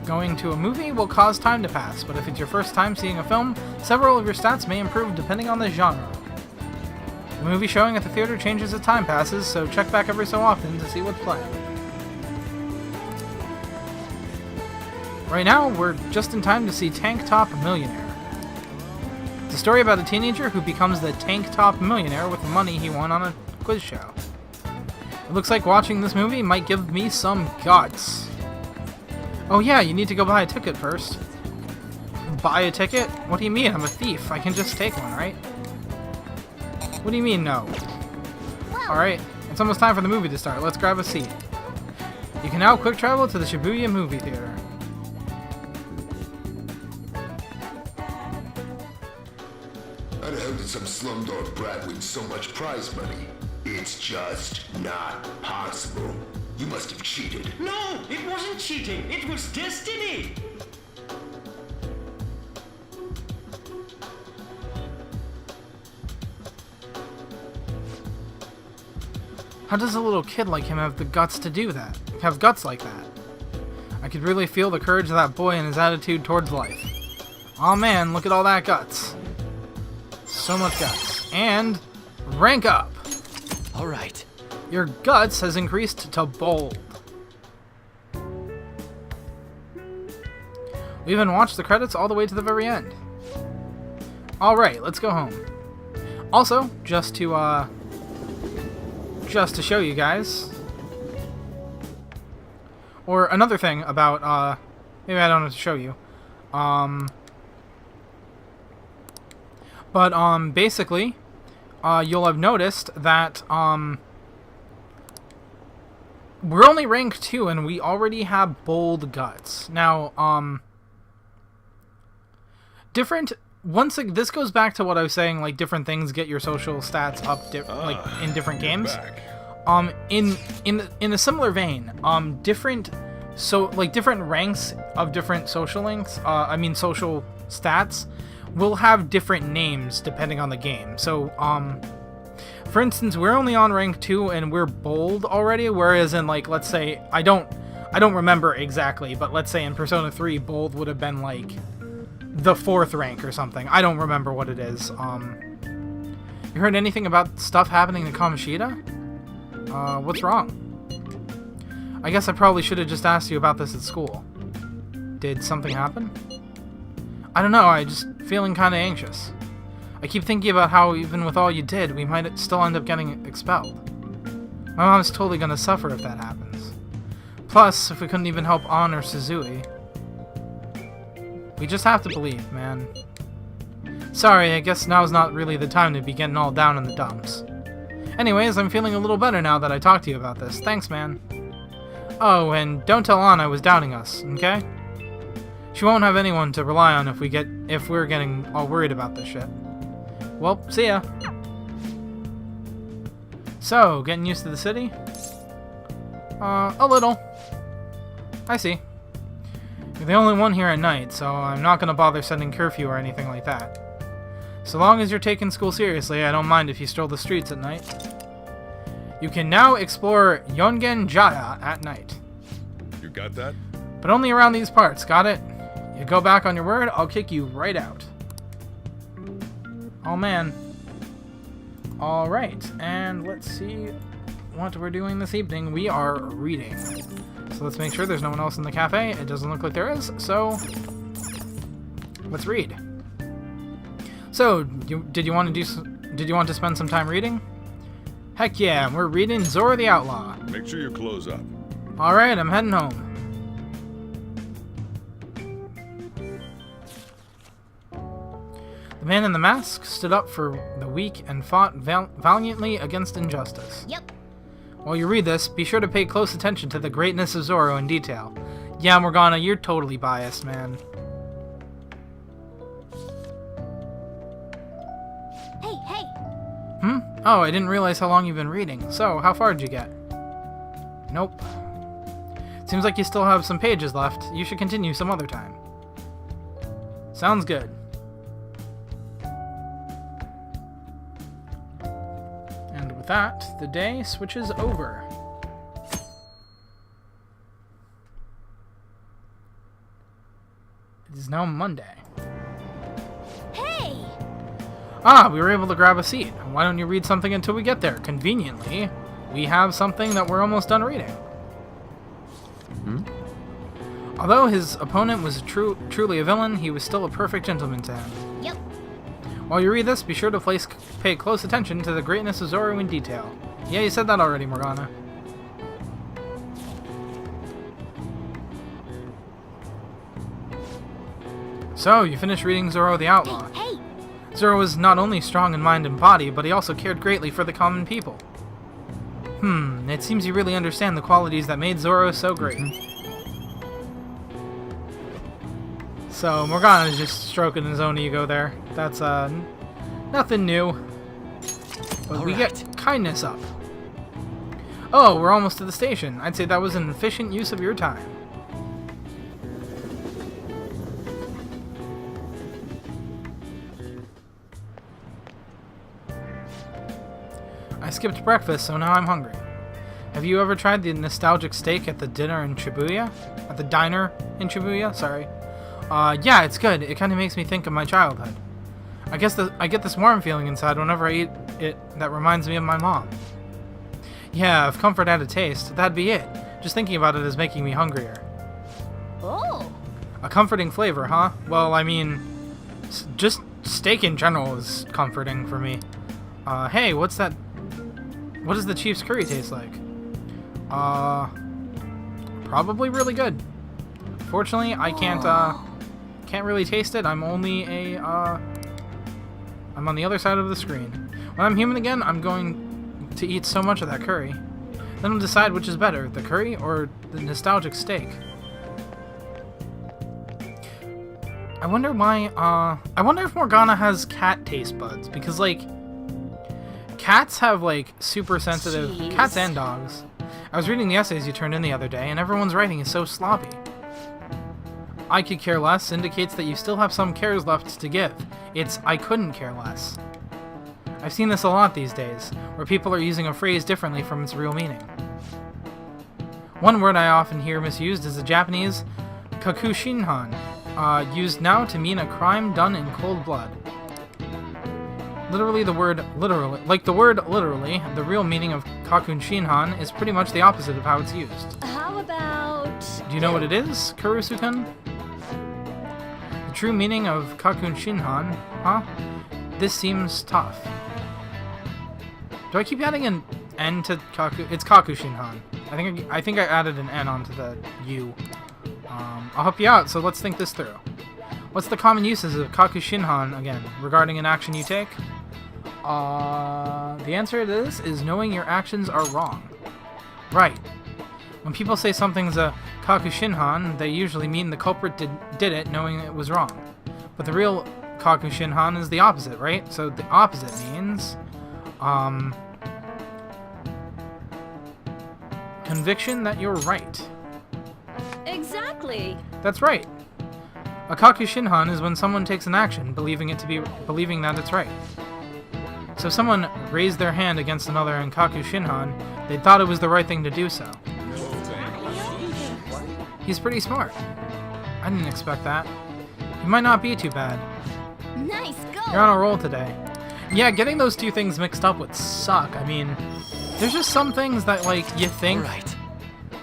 Going to a movie will cause time to pass, but if it's your first time seeing a film, several of your stats may improve depending on the genre. The movie showing at the theater changes as time passes, so check back every so often to see what's playing. Right now, we're just in time to see Tank Top Millionaire. It's a story about a teenager who becomes the Tank Top Millionaire with the money he won on a quiz show. It looks like watching this movie might give me some guts. Oh yeah, you need to go buy a ticket first. Buy a ticket? What do you mean? I'm a thief. I can just take one, right? What do you mean, no? Alright, it's almost time for the movie to start. Let's grab a seat. You can now quick travel to the Shibuya movie theater. How the hell did some slumdog brat win so much prize money? It's just not possible. You must have cheated. No, it wasn't cheating. It was destiny. How does a little kid like him have the guts to do that? Have guts like that? I could really feel the courage of that boy and his attitude towards life. Aw man, look at all that guts. So much guts. And rank up! Alright. Your guts has increased to bold. We even watched the credits all the way to the very end. Alright, let's go home. Also, just to show you guys, or another thing about, maybe I don't have to show you, but basically, you'll have noticed that, we're only rank 2 and we already have bold guts. Now, this goes back to what I was saying, like, different things get your social stats up, like, in different games. Back. In a similar vein, different ranks of different social links, social stats will have different names depending on the game. So, for instance, we're only on rank 2 and we're bold already, whereas in, like, let's say, I don't remember exactly, but let's say in Persona 3, bold would have been, like, the 4th rank or something. I don't remember what it is. You heard anything about stuff happening in Kamoshida? What's wrong? I guess I probably should have just asked you about this at school. Did something happen? I don't know, I'm just feeling kind of anxious. I keep thinking about how even with all you did, we might still end up getting expelled. My mom's totally gonna suffer if that happens. Plus, if we couldn't even help An or Suzui... We just have to believe, man. Sorry, I guess now's not really the time to be getting all down in the dumps. Anyways, I'm feeling a little better now that I talked to you about this. Thanks, man. Oh, and don't tell An I was doubting us, okay? She won't have anyone to rely on if we're getting all worried about this shit. Well, see ya. So, getting used to the city? A little. I see. You're the only one here at night, so I'm not gonna bother setting curfew or anything like that. So long as you're taking school seriously, I don't mind if you stroll the streets at night. You can now explore Yongen Jaya at night. You got that? But only around these parts, got it? You go back on your word, I'll kick you right out. Oh man. Alright, and let's see what we're doing this evening. We are reading. So let's make sure there's no one else in the cafe. It doesn't look like there is, so let's read. So, did you want to spend some time reading? Heck yeah, we're reading Zoro the Outlaw. Make sure you close up. Alright, I'm heading home. The man in the mask stood up for the weak and fought valiantly against injustice. Yep. While you read this, be sure to pay close attention to the greatness of Zoro in detail. Yeah, Morgana, you're totally biased, man. Hey! Hmm? Oh, I didn't realize how long you've been reading. So, how far did you get? Nope. Seems like you still have some pages left. You should continue some other time. Sounds good. And with that, the day switches over. It is now Monday. Hey! Ah, we were able to grab a seat. Why don't you read something until we get there? Conveniently, we have something that we're almost done reading. Although his opponent was truly a villain, he was still a perfect gentleman to him. Yep. While you read this, be sure to pay close attention to the greatness of Zoro in detail. Yeah, you said that already, Morgana. So, you finished reading Zoro the Outlaw. Hey! Zoro was not only strong in mind and body, but he also cared greatly for the common people. It seems you really understand the qualities that made Zoro so great. So, Morgana's just stroking his own ego there. That's, nothing new. But we get kindness up. Oh, we're almost to the station. I'd say that was an efficient use of your time. I skipped breakfast, so now I'm hungry. Have you ever tried the nostalgic steak at the diner in Shibuya? At the diner in Shibuya? Sorry. Yeah, it's good. It kind of makes me think of my childhood. I guess I get this warm feeling inside whenever I eat it that reminds me of my mom. Yeah, if comfort had a taste, that'd be it. Just thinking about it is making me hungrier. Oh! A comforting flavor, huh? Well, I mean, just steak in general is comforting for me. Hey, what's that? What does the Chief's curry taste like? Probably really good. Fortunately, I can't really taste it. I'm only I'm on the other side of the screen. When I'm human again, I'm going to eat so much of that curry. Then I'll decide which is better, the curry or the nostalgic steak. I wonder why, I wonder if Morgana has cat taste buds, because, like, cats have, like, super sensitive... Jeez. Cats and dogs. I was reading the essays you turned in the other day, and everyone's writing is so sloppy. I could care less indicates that you still have some cares left to give. It's I couldn't care less. I've seen this a lot these days, where people are using a phrase differently from its real meaning. One word I often hear misused is the Japanese kakushinhan, used now to mean a crime done in cold blood. Literally, the word literally, the real meaning of kakushinhan is pretty much the opposite of how it's used. How about... Do you know what it is, Kurusu-kun? The true meaning of kakushinhan, huh? This seems tough. Do I keep adding an N to kaku? It's kakushinhan. I think I added an N onto the U. I'll help you out, so let's think this through. What's the common uses of kakushinhan again, regarding an action you take? The answer to this is knowing your actions are wrong. Right. When people say something's a kakushinhan, they usually mean the culprit did it knowing it was wrong. But the real kakushinhan is the opposite, right? So the opposite means, conviction that you're right. Exactly. That's right. A kakushinhan is when someone takes an action, believing that it's right. So if someone raised their hand against another in kakushinhan, they thought it was the right thing to do so. He's pretty smart. I didn't expect that. He might not be too bad. Nice go! You're on a roll today. Yeah, getting those two things mixed up would suck. I mean, there's just some things that, like, you think... Right.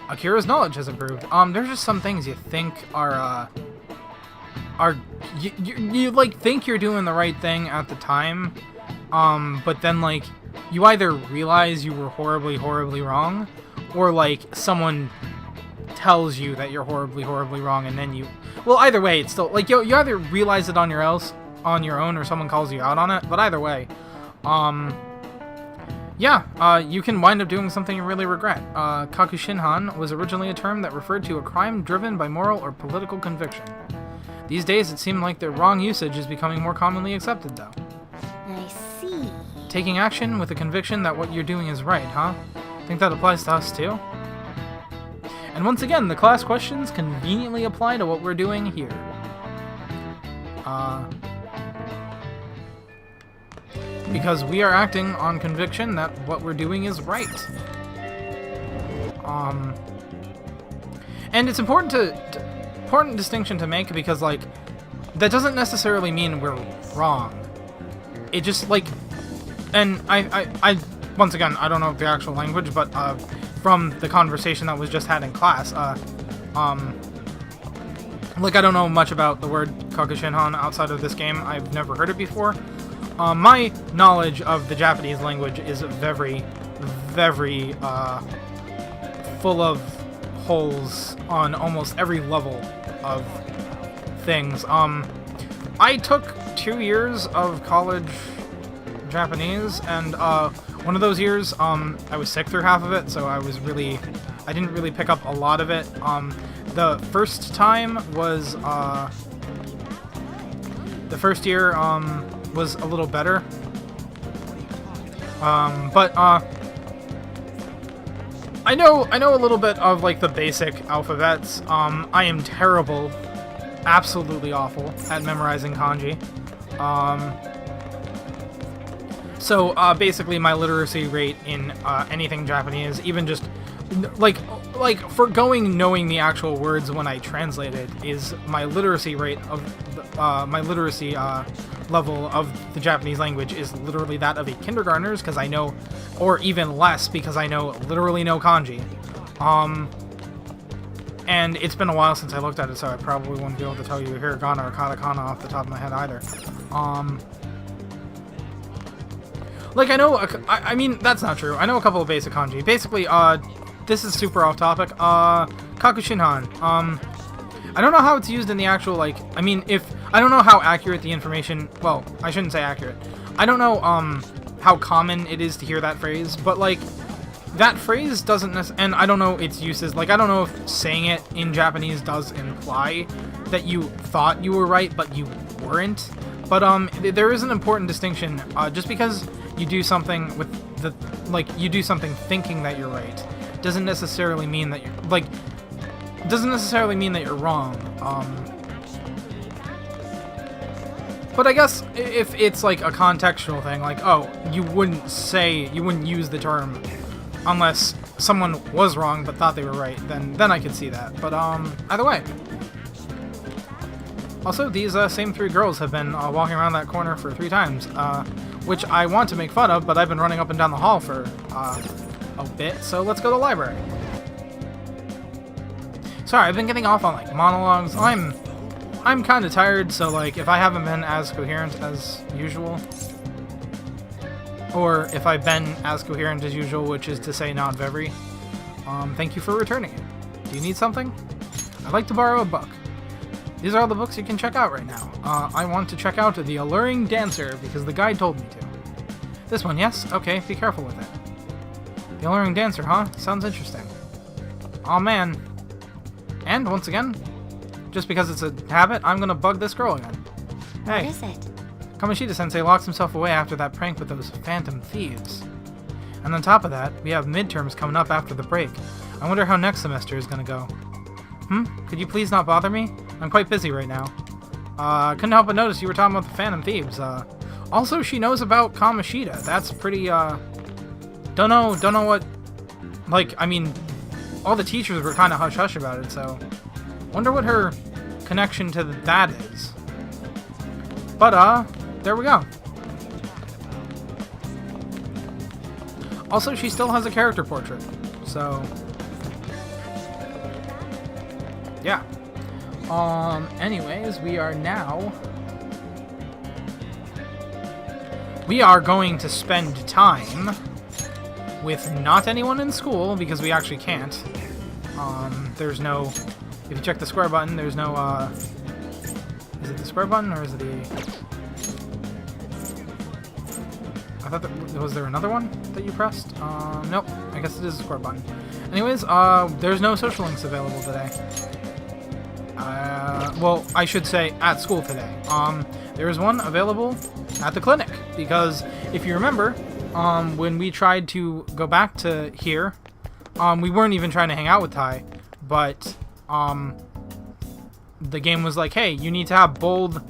Akira's knowledge has improved. There's just some things you think are you like, think you're doing the right thing at the time, but then, like, you either realize you were horribly, horribly wrong, or, like, someone tells you that you're horribly, horribly wrong, and then you... Well, either way, it's still... Like, you either realize it on your own, or someone calls you out on it, but either way, yeah, you can wind up doing something you really regret. Kakushinhan was originally a term that referred to a crime driven by moral or political conviction. These days, it seems like the wrong usage is becoming more commonly accepted, though. I see. Taking action with a conviction that what you're doing is right, huh? Think that applies to us, too? And once again, the class questions conveniently apply to what we're doing here. Because we are acting on conviction that what we're doing is right. And it's important important distinction to make, because, like, that doesn't necessarily mean we're wrong. It just, like, and I once again, I don't know the actual language, but from the conversation that was just had in class, like, I don't know much about the word kakushinhan outside of this game. I've never heard it before. My knowledge of the Japanese language is very, very full of holes on almost every level of things. I took 2 years of college Japanese, and one of those years, I was sick through half of it, so I didn't really pick up a lot of it. The first time was, the first year, was a little better. But I know a little bit of, like, the basic alphabets. I am terrible, absolutely awful at memorizing kanji. So basically my literacy rate in anything Japanese, even just like forgoing knowing the actual words when I translate it, is my literacy rate of my literacy level of the Japanese language is literally that of a kindergartner's, because I know, or even less, because I know literally no kanji. And it's been a while since I looked at it, so I probably wouldn't be able to tell you hiragana or katakana off the top of my head either. Like, I know, I mean, that's not true. I know a couple of basic kanji. Basically, this is super off topic. Kakushinhan. I don't know how it's used in the actual, like, I mean, I don't know how accurate the information, well, I shouldn't say accurate. I don't know, how common it is to hear that phrase, but, like, that phrase doesn't and I don't know its uses. Like, I don't know if saying it in Japanese does imply that you thought you were right, but you weren't. But, there is an important distinction. Just because you do something with you do something thinking that you're right, doesn't necessarily mean that you're, like, doesn't necessarily mean that you're wrong. But I guess if it's like a contextual thing, like, oh, you wouldn't use the term unless someone was wrong but thought they were right, then I could see that. But either way. Also, these same 3 girls have been walking around that corner for 3 times, which I want to make fun of, but I've been running up and down the hall for a bit, so let's go to the library. Sorry, I've been getting off on like monologues. I'm kind of tired, so like if I haven't been as coherent as usual, or if I've been as coherent as usual, which is to say not very, thank you for returning it. Do you need something? I'd like to borrow a book. These are all the books you can check out right now. I want to check out The Alluring Dancer because the guide told me to. This one, yes? Okay, be careful with it. The Alluring Dancer, huh? Sounds interesting. Aw, man. And, once again, just because it's a habit, I'm gonna bug this girl again. Hey. What is it? Kamoshida-sensei locks himself away after that prank with those phantom thieves. And on top of that, we have midterms coming up after the break. I wonder how next semester is gonna go. Could you please not bother me? I'm quite busy right now. Couldn't help but notice you were talking about the phantom thieves. Also, she knows about Kamoshida. That's pretty, don't know what... Like, I mean, all the teachers were kind of hush-hush about it, so... Wonder what her connection to that is. But, there we go. Also, she still has a character portrait, so... Yeah. Anyways, we are going to spend time with not anyone in school, because we actually can't. There's no... If you check the square button, there's no, Is it the square button, or is it the... I thought was there another one that you pressed? Nope. I guess it is the square button. Anyways, there's no social links available today. Well, I should say at school today. There is one available at the clinic, because if you remember, when we tried to go back to here, we weren't even trying to hang out with Ty, but the game was like, hey, you need to have bold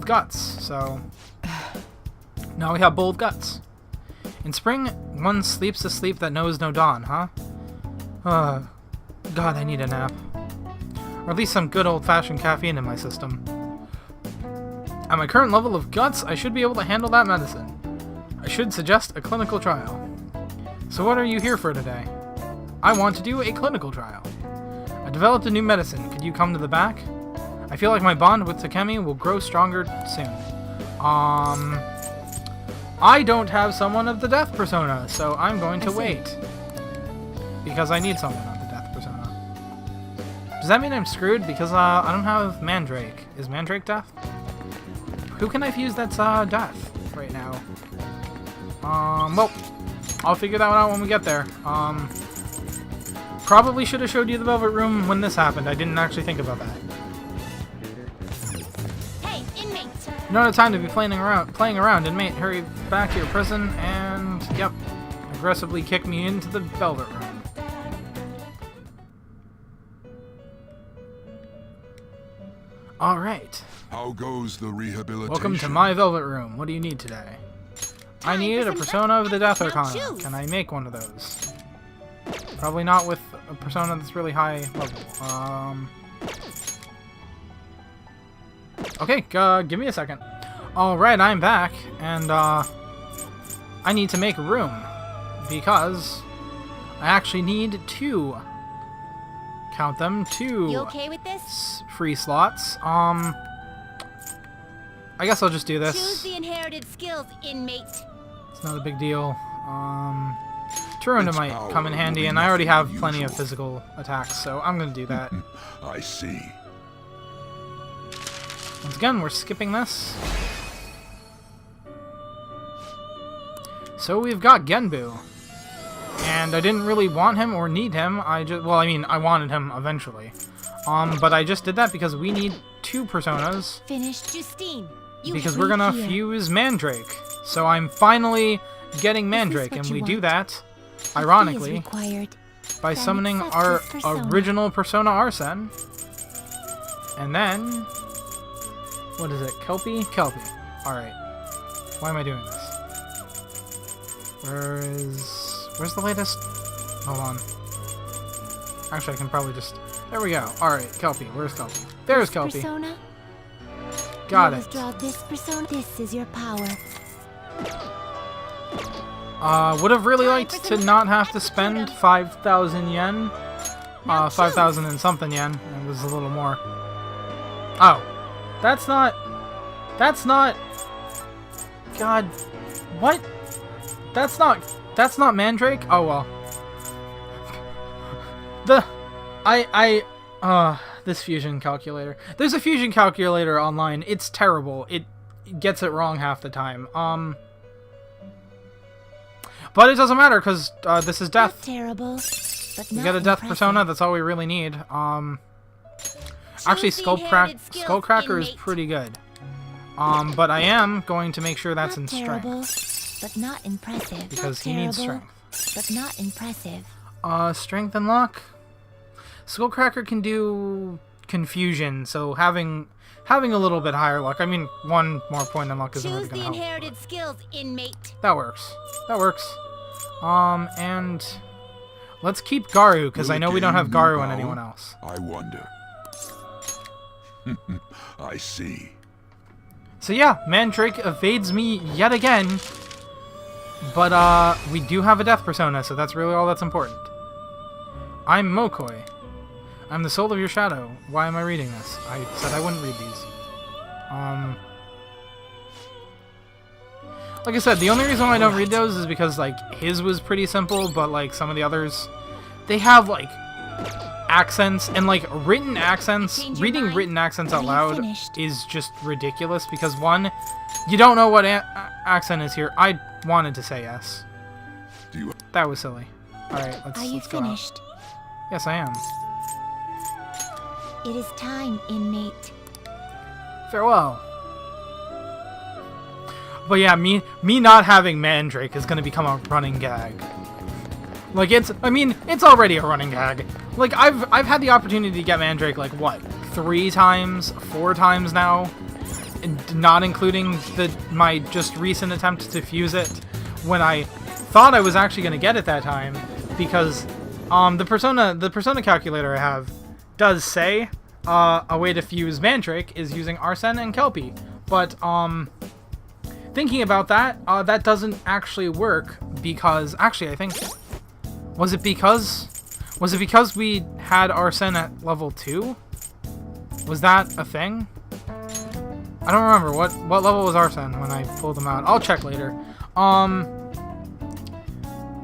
guts. So now we have bold guts. In spring, one sleeps a sleep that knows no dawn, huh? God, I need a nap. Or at least some good old-fashioned caffeine in my system. At my current level of guts, I should be able to handle that medicine. I should suggest a clinical trial. So what are you here for today? I want to do a clinical trial. I developed a new medicine. Could you come to the back? I feel like my bond with Takemi will grow stronger soon. I don't have someone of the death persona, so I'm going to wait. Because I need someone of the death persona. Does that mean I'm screwed? Because I don't have Mandrake. Is Mandrake death? Who can I fuse that's death right now? Well, I'll figure that one out when we get there. Probably should have showed you the Velvet Room when this happened. I didn't actually think about that. Hey, inmate! Not a time to be playing around, inmate. Hurry back to your prison and, yep, aggressively kick me into the Velvet Room. Alright. How goes the rehabilitation? Welcome to my Velvet Room. What do you need today? I need a Persona of the Death Arcana. Can I make one of those? Probably not with a Persona that's really high level. Okay, give me a second. Alright, I'm back, and I need to make a room, because I actually need two, count them, two You okay with this? free slots. I guess I'll just do this. Choose the inherited skills, inmate. It's not a big deal. Turunda might come in handy, and I already have plenty of physical attacks, so I'm gonna do that. I see. Once again, we're skipping this. So we've got Genbu. And I didn't really want him or need him. I wanted him eventually. But I just did that because we need two Personas. Finish Justine. Because we're gonna fuse Mandrake. So I'm finally getting Mandrake, and we do that, ironically, by summoning our original Persona Arsene. And then What is it? Kelpie? Kelpie. Alright. Why am I doing this? Where's the latest? Hold on. Actually, I can probably just... There we go. Alright, Kelpie. Where's Kelpie? There's Kelpie. Persona? Got You it. withdraw this persona. This is your power. Would have really liked to not have to spend 5,000 yen. 5,000 and something yen. It was a little more. Oh. That's not... God. What? That's not Mandrake? Oh well. This fusion calculator. There's a fusion calculator online. It's terrible. It gets it wrong half the time. But it doesn't matter, because this is death. Not terrible, but We not get a death impressive. persona, that's all we really need. Actually, Skullcracker is pretty good. But I am going to make sure that's Not in terrible, strength. but not impressive. Because Not he needs terrible, strength. but not impressive. Strength and luck. Skullcracker can do confusion, so having a little bit higher luck. I mean, 1 more point in luck isn't really Choose gonna the help. inherited skills, inmate. That works. That works. And let's keep Garu, because I know we don't have Garu on anyone else. I wonder. I see. So yeah, Mandrake evades me yet again. But we do have a death persona, so that's really all that's important. I'm Mokoi. I'm the soul of your shadow. Why am I reading this? I said I wouldn't read these. Like I said, the only reason why I don't read those is because, like, his was pretty simple, but, like, some of the others, they have, like, accents, and, like, written accents. Reading written accents out loud is just ridiculous, because, one, you don't know what accent is here. I wanted to say yes. That was silly. Alright, let's go out. Finished? Yes, I am. It is time, inmate. Farewell. But yeah, me not having Mandrake is gonna become a running gag. Like, it's already a running gag. Like, I've had the opportunity to get Mandrake, like, what, 3 times, 4 times now? And not including my just recent attempt to fuse it, when I thought I was actually gonna get it that time, because, the persona calculator I have does say, a way to fuse Mandrake is using Arsene and Kelpie, but, thinking about that, that doesn't actually work, because, actually, I think, was it because we had Arsene at level 2? Was that a thing? I don't remember, what level was Arsene when I pulled them out? I'll check later.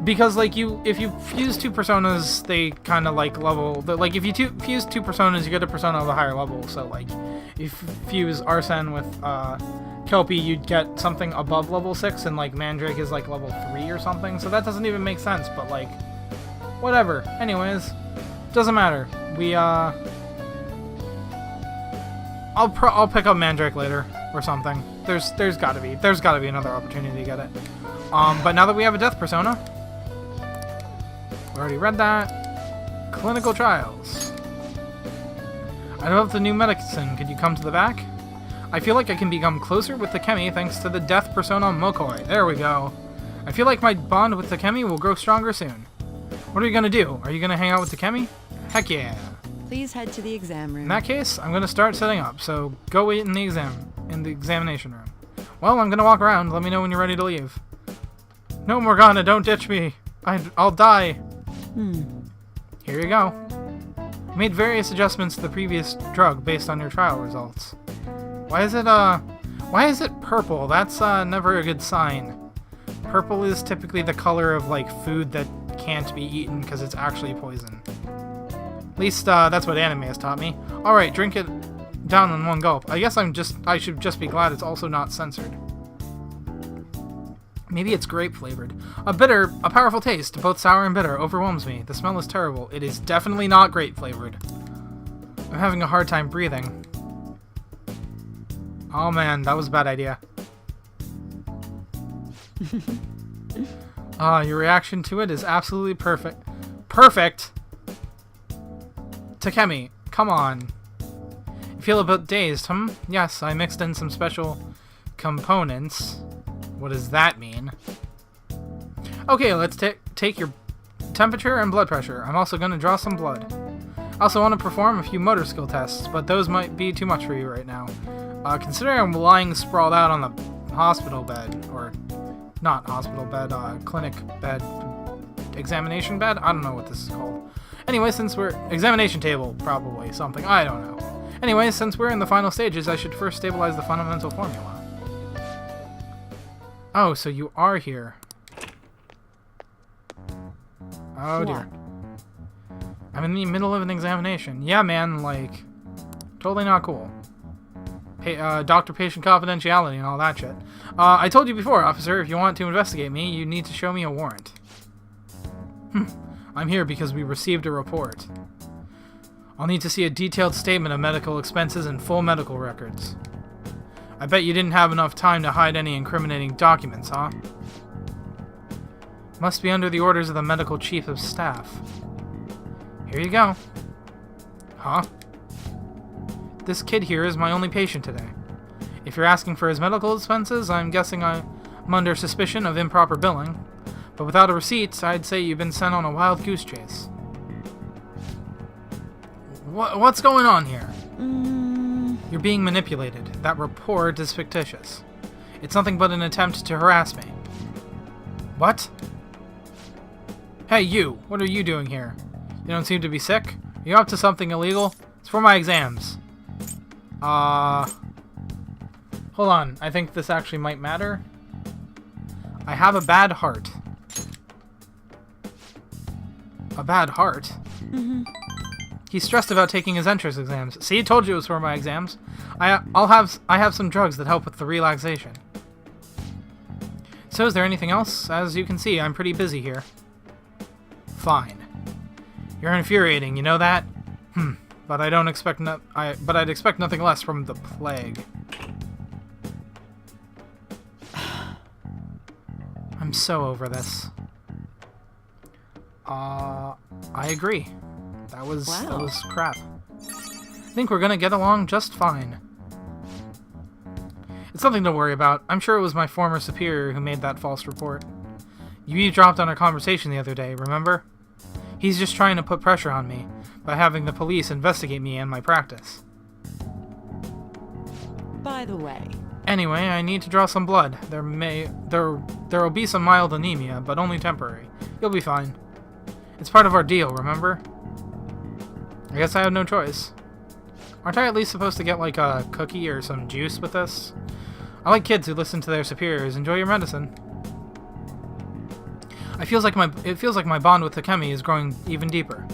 Because, like, if you fuse 2 personas, they kind of, like, level... Like, if you fuse 2 personas, you get a persona of a higher level. So, like, if you fuse Arsene with Kelpie, you'd get something above level 6, and, like, Mandrake is, like, level 3 or something. So that doesn't even make sense, but, like, whatever. Anyways, doesn't matter. I'll pick up Mandrake later, or something. There's gotta be another opportunity to get it. But now that we have a death persona... We already read that. Clinical trials. I developed a new medicine. Could you come to the back? I feel like I can become closer with the Kemi thanks to the death persona Mokoi. There we go. I feel like my bond with the Kemi will grow stronger soon. What are you gonna do? Are you gonna hang out with the Kemi? Heck yeah. Please head to the exam room. In that case, I'm gonna start setting up. So go wait in the examination room. Well, I'm gonna walk around. Let me know when you're ready to leave. No, Morgana, don't ditch me. I'll die. Here you go. I made various adjustments to the previous drug based on your trial results. Why is it purple? That's never a good sign. Purple is typically the color of, like, food that can't be eaten because it's actually poison. At least that's what anime has taught me. Alright, drink it down in one gulp. I guess I should just be glad it's also not censored. Maybe it's grape flavored. A powerful taste, both sour and bitter, overwhelms me. The smell is terrible. It is definitely not grape flavored. I'm having a hard time breathing. Oh man, that was a bad idea. Your reaction to it is absolutely perfect. Perfect! Takemi, come on. Feel a bit dazed, Yes, I mixed in some special components. What does that mean? Okay, let's take your temperature and blood pressure. I'm also going to draw some blood. I also want to perform a few motor skill tests, but those might be too much for you right now. Considering I'm lying sprawled out on the hospital bed, or not hospital bed, clinic bed, examination bed? I don't know what this is called. Anyway, since we're... examination table, probably, something. I don't know. Anyway, since we're in the final stages, I should first stabilize the fundamental formula. Oh, so you are here. Oh dear. I'm in the middle of an examination. Yeah, man, like, totally not cool. Doctor-patient confidentiality and all that shit. I told you before, officer, if you want to investigate me, you need to show me a warrant. I'm here because we received a report. I'll need to see a detailed statement of medical expenses and full medical records. I bet you didn't have enough time to hide any incriminating documents, huh? Must be under the orders of the medical chief of staff. Here you go. Huh? This kid here is my only patient today. If you're asking for his medical expenses, I'm guessing I'm under suspicion of improper billing. But without a receipt, I'd say you've been sent on a wild goose chase. What's going on here? You're being manipulated. That report is fictitious. It's nothing but an attempt to harass me. What? Hey, you! What are you doing here? You don't seem to be sick? Are you up to something illegal? It's for my exams. Hold on. I think this actually might matter. I have a bad heart. A bad heart? He's stressed about taking his entrance exams. See, I told you it was for my exams. I have some drugs that help with the relaxation. So is there anything else? As you can see, I'm pretty busy here. Fine. You're infuriating, you know that? But I'd expect nothing less from the plague. I'm so over this. I agree. That was crap. I think we're gonna get along just fine. It's nothing to worry about. I'm sure it was my former superior who made that false report. You eavesdropped on our conversation the other day, remember? He's just trying to put pressure on me by having the police investigate me and my practice. By the way. Anyway, I need to draw some blood. There'll be some mild anemia, but only temporary. You'll be fine. It's part of our deal, remember? I guess I have no choice. Aren't I at least supposed to get like a cookie or some juice with this? I like kids who listen to their superiors. Enjoy your medicine. It feels like my bond with Takemi is growing even deeper.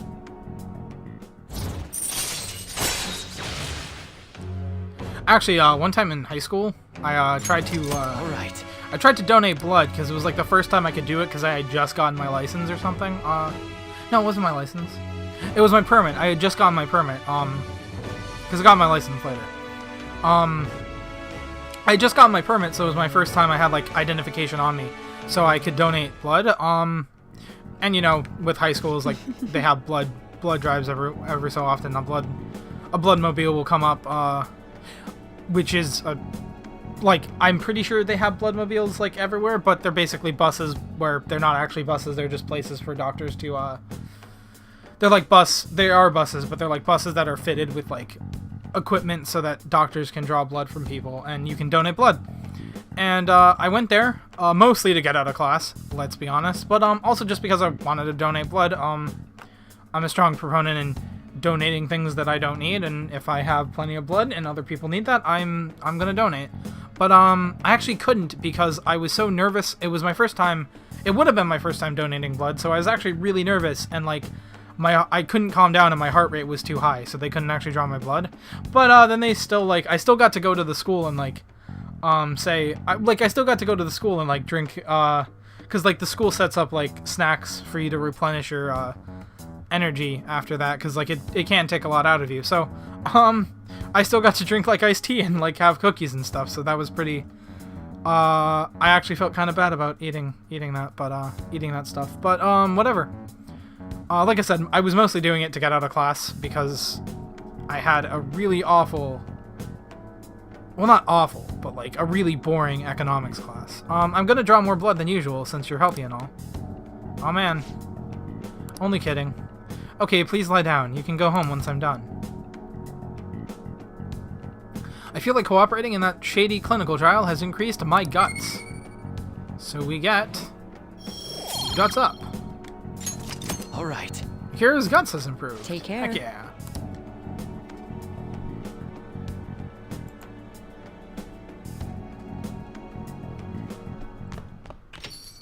Actually, one time in high school, I tried to donate blood because it was like the first time I could do it because I had just gotten my license or something. No, it wasn't my license. It was my permit. I had just gotten my permit. Because I got my license later. I had just gotten my permit, so it was my first time I had like identification on me, so I could donate blood. And you know, with high schools, like they have blood drives every so often. A blood mobile will come up, which is like I'm pretty sure they have blood mobiles like everywhere, but they're basically buses where they're not actually buses. They're just places for doctors to they're like they are buses, but they're like buses that are fitted with like equipment so that doctors can draw blood from people and you can donate blood. And I went there mostly to get out of class, let's be honest, but also just because I wanted to donate blood. I'm a strong proponent in donating things that I don't need, and if I have plenty of blood and other people need that, I'm gonna donate. But I actually couldn't because I was so nervous. It was my first time. It would have been my first time donating blood, so I was actually really nervous and like I couldn't calm down and my heart rate was too high, so they couldn't actually draw my blood. But then they still I still got to go to the school and like I still got to go to the school and like drink because like the school sets up like snacks for you to replenish your energy after that, because like it can take a lot out of you. So I still got to drink like iced tea and like have cookies and stuff, so that was pretty I actually felt kind of bad about eating that stuff, but whatever. Like I said, I was mostly doing it to get out of class because I had a really awful... Well, not awful, but like a really boring economics class. I'm gonna draw more blood than usual since you're healthy and all. Oh man. Only kidding. Okay, please lie down. You can go home once I'm done. I feel like cooperating in that shady clinical trial has increased my guts. So we get... Guts up. Alright. Here's guts has improved. Take care. Heck yeah.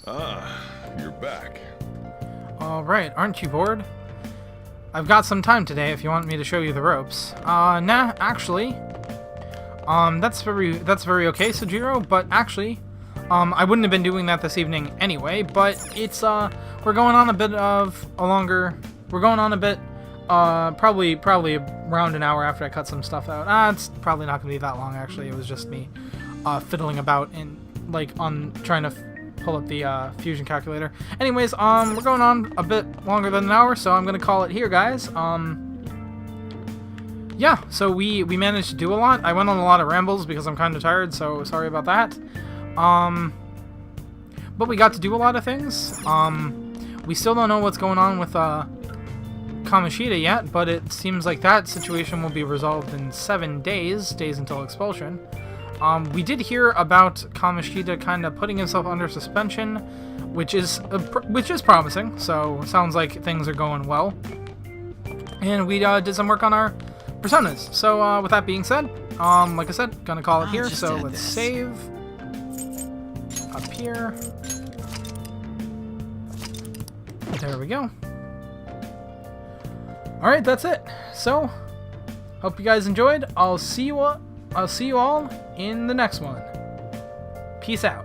Ah, you're back. Alright, aren't you bored? I've got some time today if you want me to show you the ropes. Nah, actually. That's very okay, Sojiro, but actually, I wouldn't have been doing that this evening anyway, but it's, we're going on a bit, probably around an hour after I cut some stuff out. It's probably not gonna be that long, actually. It was just me, fiddling about in, trying to pull up the, fusion calculator. Anyways, we're going on a bit longer than an hour, so I'm gonna call it here, guys. Yeah, so we managed to do a lot. I went on a lot of rambles because I'm kind of tired, so sorry about that. But we got to do a lot of things. We still don't know what's going on with Kamoshida yet, but it seems like that situation will be resolved in 7 days until expulsion. We did hear about Kamoshida kind of putting himself under suspension, which is promising. So sounds like things are going well. And we did some work on our personas. So with that being said, like I said, gonna call it here. So let's save up here. There we go. All right, that's it. So hope you guys enjoyed. I'll see you all in the next one. Peace out.